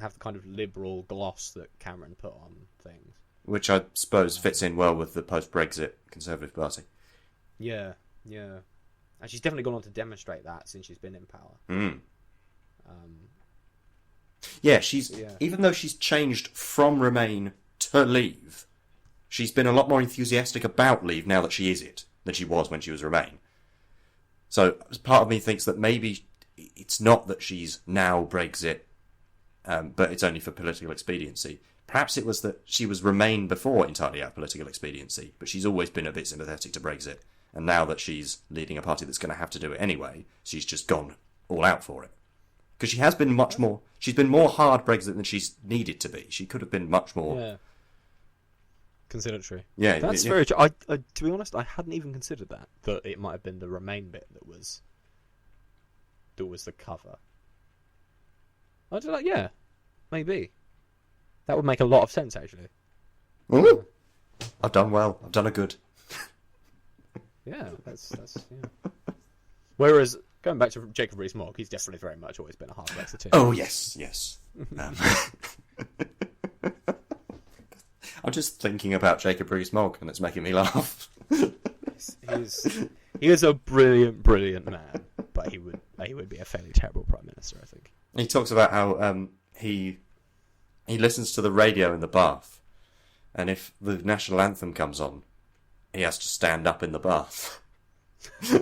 S2: have the kind of liberal gloss that Cameron put on things,
S1: which I suppose fits in well with the post-Brexit Conservative Party.
S2: Yeah, and she's definitely gone on to demonstrate that since she's been in power. Even though she's changed from Remain to Leave, she's been a lot more enthusiastic about Leave now that she is it than she was when she was Remain. So part of me thinks that maybe it's not that she's now Brexit, but it's only for political expediency. Perhaps it was that she was Remain before entirely out of political expediency, but she's always been a bit sympathetic to Brexit, and now that she's leading a party that's going to have to do it anyway, she's just gone all out for it. Because she has been she's been more hard Brexit than she's needed to be. She could have been much more conciliatory.
S1: Yeah,
S2: that's very true. I to be honest, I hadn't even considered that it might have been the Remain bit that was the cover. I don't know. Yeah, maybe that would make a lot of sense actually.
S1: Ooh. I've done well. I've done a good.
S2: Yeah, that's yeah. Whereas going back to Jacob Rees-Mogg, he's definitely very much always been a hard Brexiteer.
S1: Oh yes. I'm just thinking about Jacob Rees-Mogg, and it's making me laugh.
S2: He is a brilliant man, but he would be a fairly terrible Prime Minister, I think.
S1: He talks about how he listens to the radio in the bath, and if the national anthem comes on, he has to stand up in the bath. This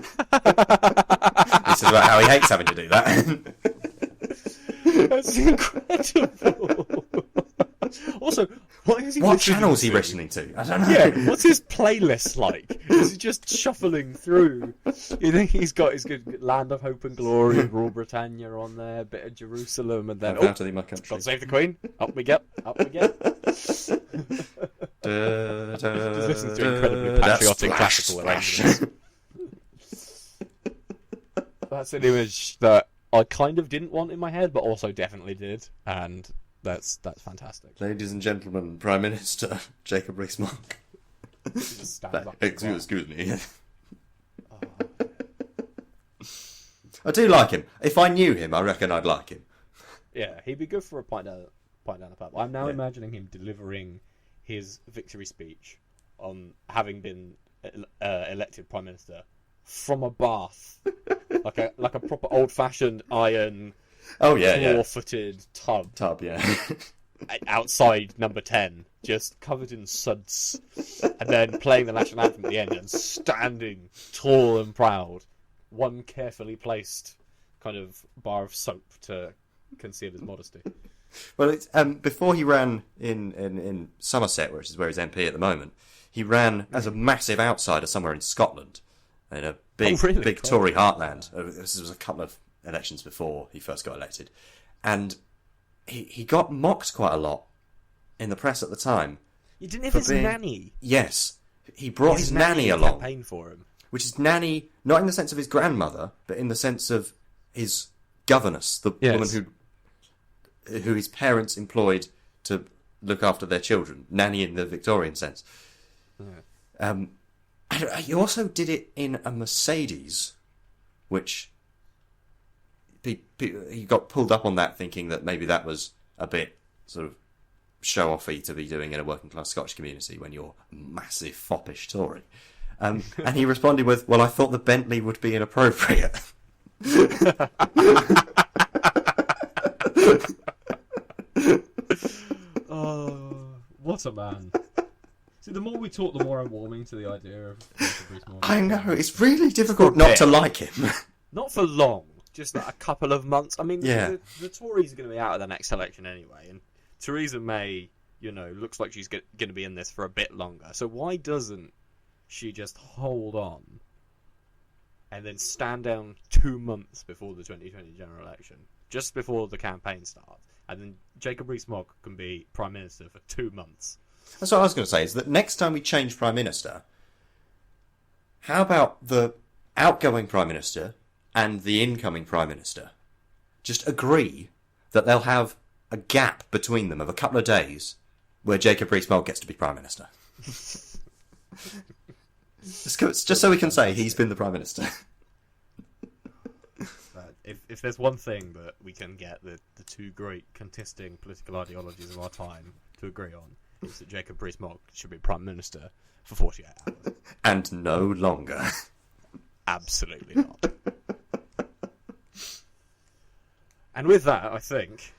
S1: is about how he hates having to do that.
S2: That's incredible. Also,
S1: what channel is he listening to? I don't know.
S2: Yeah, what's his playlist like? Is he just shuffling through? You think he's got his good Land of Hope and Glory, Rule Britannia on there, a bit of Jerusalem, and then
S1: Out of my country.
S2: God Save the Queen. Up we get. Just listens to incredibly patriotic classical arrangements. That's an image that I kind of didn't want in my head, but also definitely did, and that's fantastic.
S1: Ladies and gentlemen, Prime Minister Jacob Rees-Mogg.
S2: He just stands up.
S1: Excuse me.
S2: Oh.
S1: I do like him. If I knew him, I reckon I'd like him.
S2: Yeah, he'd be good for a pint down the pub. I'm now imagining him delivering his victory speech on having been elected Prime Minister from a bath, like a proper old-fashioned iron, claw-footed tub, outside Number 10, just covered in suds, and then playing the national anthem at the end and standing tall and proud, one carefully placed kind of bar of soap to conceal his modesty.
S1: Well, it's, before he ran in Somerset, which is where he's MP at the moment, he ran as a massive outsider somewhere in Scotland, in a big Tory heartland. This was a couple of elections before he first got elected. And he got mocked quite a lot in the press at the time.
S2: You didn't have his nanny.
S1: Yes. He brought his nanny along.
S2: Campaign for him.
S1: Which is nanny, not in the sense of his grandmother, but in the sense of his governess, the woman who his parents employed to look after their children. Nanny in the Victorian sense. Yeah. He also did it in a Mercedes, which he got pulled up on that, thinking that maybe that was a bit sort of show-offy to be doing in a working-class Scottish community when you're a massive foppish Tory. And he responded with, "Well, I thought the Bentley would be inappropriate."
S2: Oh, what a man. See, the more we talk, the more I'm warming to the idea of Rees-Mogg.
S1: I know, it's really difficult not to like him.
S2: Not for long, just like a couple of months. I mean, the Tories are going to be out of the next election anyway, and Theresa May, looks like she's going to be in this for a bit longer. So why doesn't she just hold on and then stand down 2 months before the 2020 general election, just before the campaign starts, and then Jacob Rees-Mogg can be Prime Minister for 2 months?
S1: That's what I was going to say, is that next time we change Prime Minister, how about the outgoing Prime Minister and the incoming Prime Minister just agree that they'll have a gap between them of a couple of days where Jacob Rees-Mogg gets to be Prime Minister? Just so we can say he's been the Prime Minister.
S2: If there's one thing that we can get the two great contesting political ideologies of our time to agree on, it's that Jacob Rees-Mogg should be Prime Minister for 48 hours.
S1: And no longer.
S2: Absolutely not. And with that, I think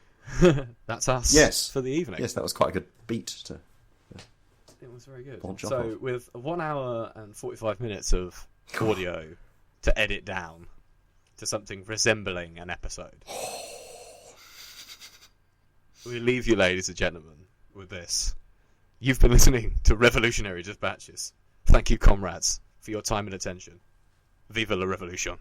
S2: that's us for the evening.
S1: Yes, that was quite a good beat to...
S2: It was very good. So, with 1 hour and 45 minutes of audio to edit down to something resembling an episode, we leave you, ladies and gentlemen, with this. You've been listening to Revolutionary Dispatches. Thank you, comrades, for your time and attention. Viva la Revolution.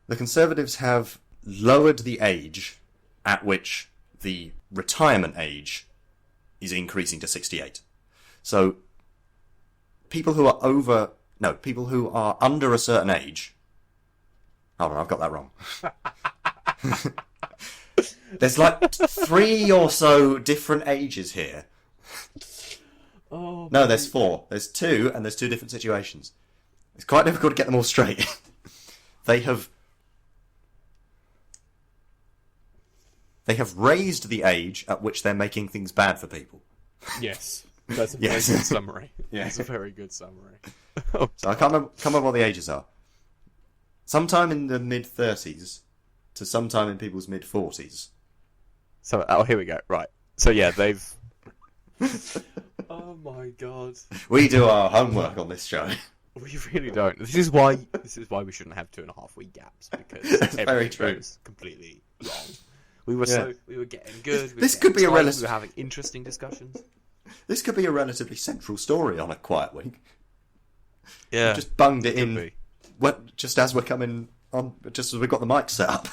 S1: The Conservatives have lowered the age at which the retirement age is increasing to 68. So people who are under a certain age... Hold on, I've got that wrong. There's like 3 or so different ages here. No, there's 4. There's 2, and there's 2 different situations. It's quite difficult to get them all straight. They have raised the age at which they're making things bad for people.
S2: Yes. That's a very good summary. Yeah. That's a very good summary.
S1: So I can't remember what the ages are. Sometime in the mid-30s to sometime in people's mid-40s.
S2: So, here we go. Right. So, yeah, they've... Oh, my God.
S1: We do our homework on this show.
S2: We really don't. This is why we shouldn't have 2.5 week gaps, because
S1: very true.
S2: was completely wrong. We were getting good.
S1: This could be a
S2: we were having interesting discussions.
S1: This could be a relatively central story on a quiet week.
S2: Yeah,
S1: we just bunged it in. Just as we're coming on, just as we've got the mic set up.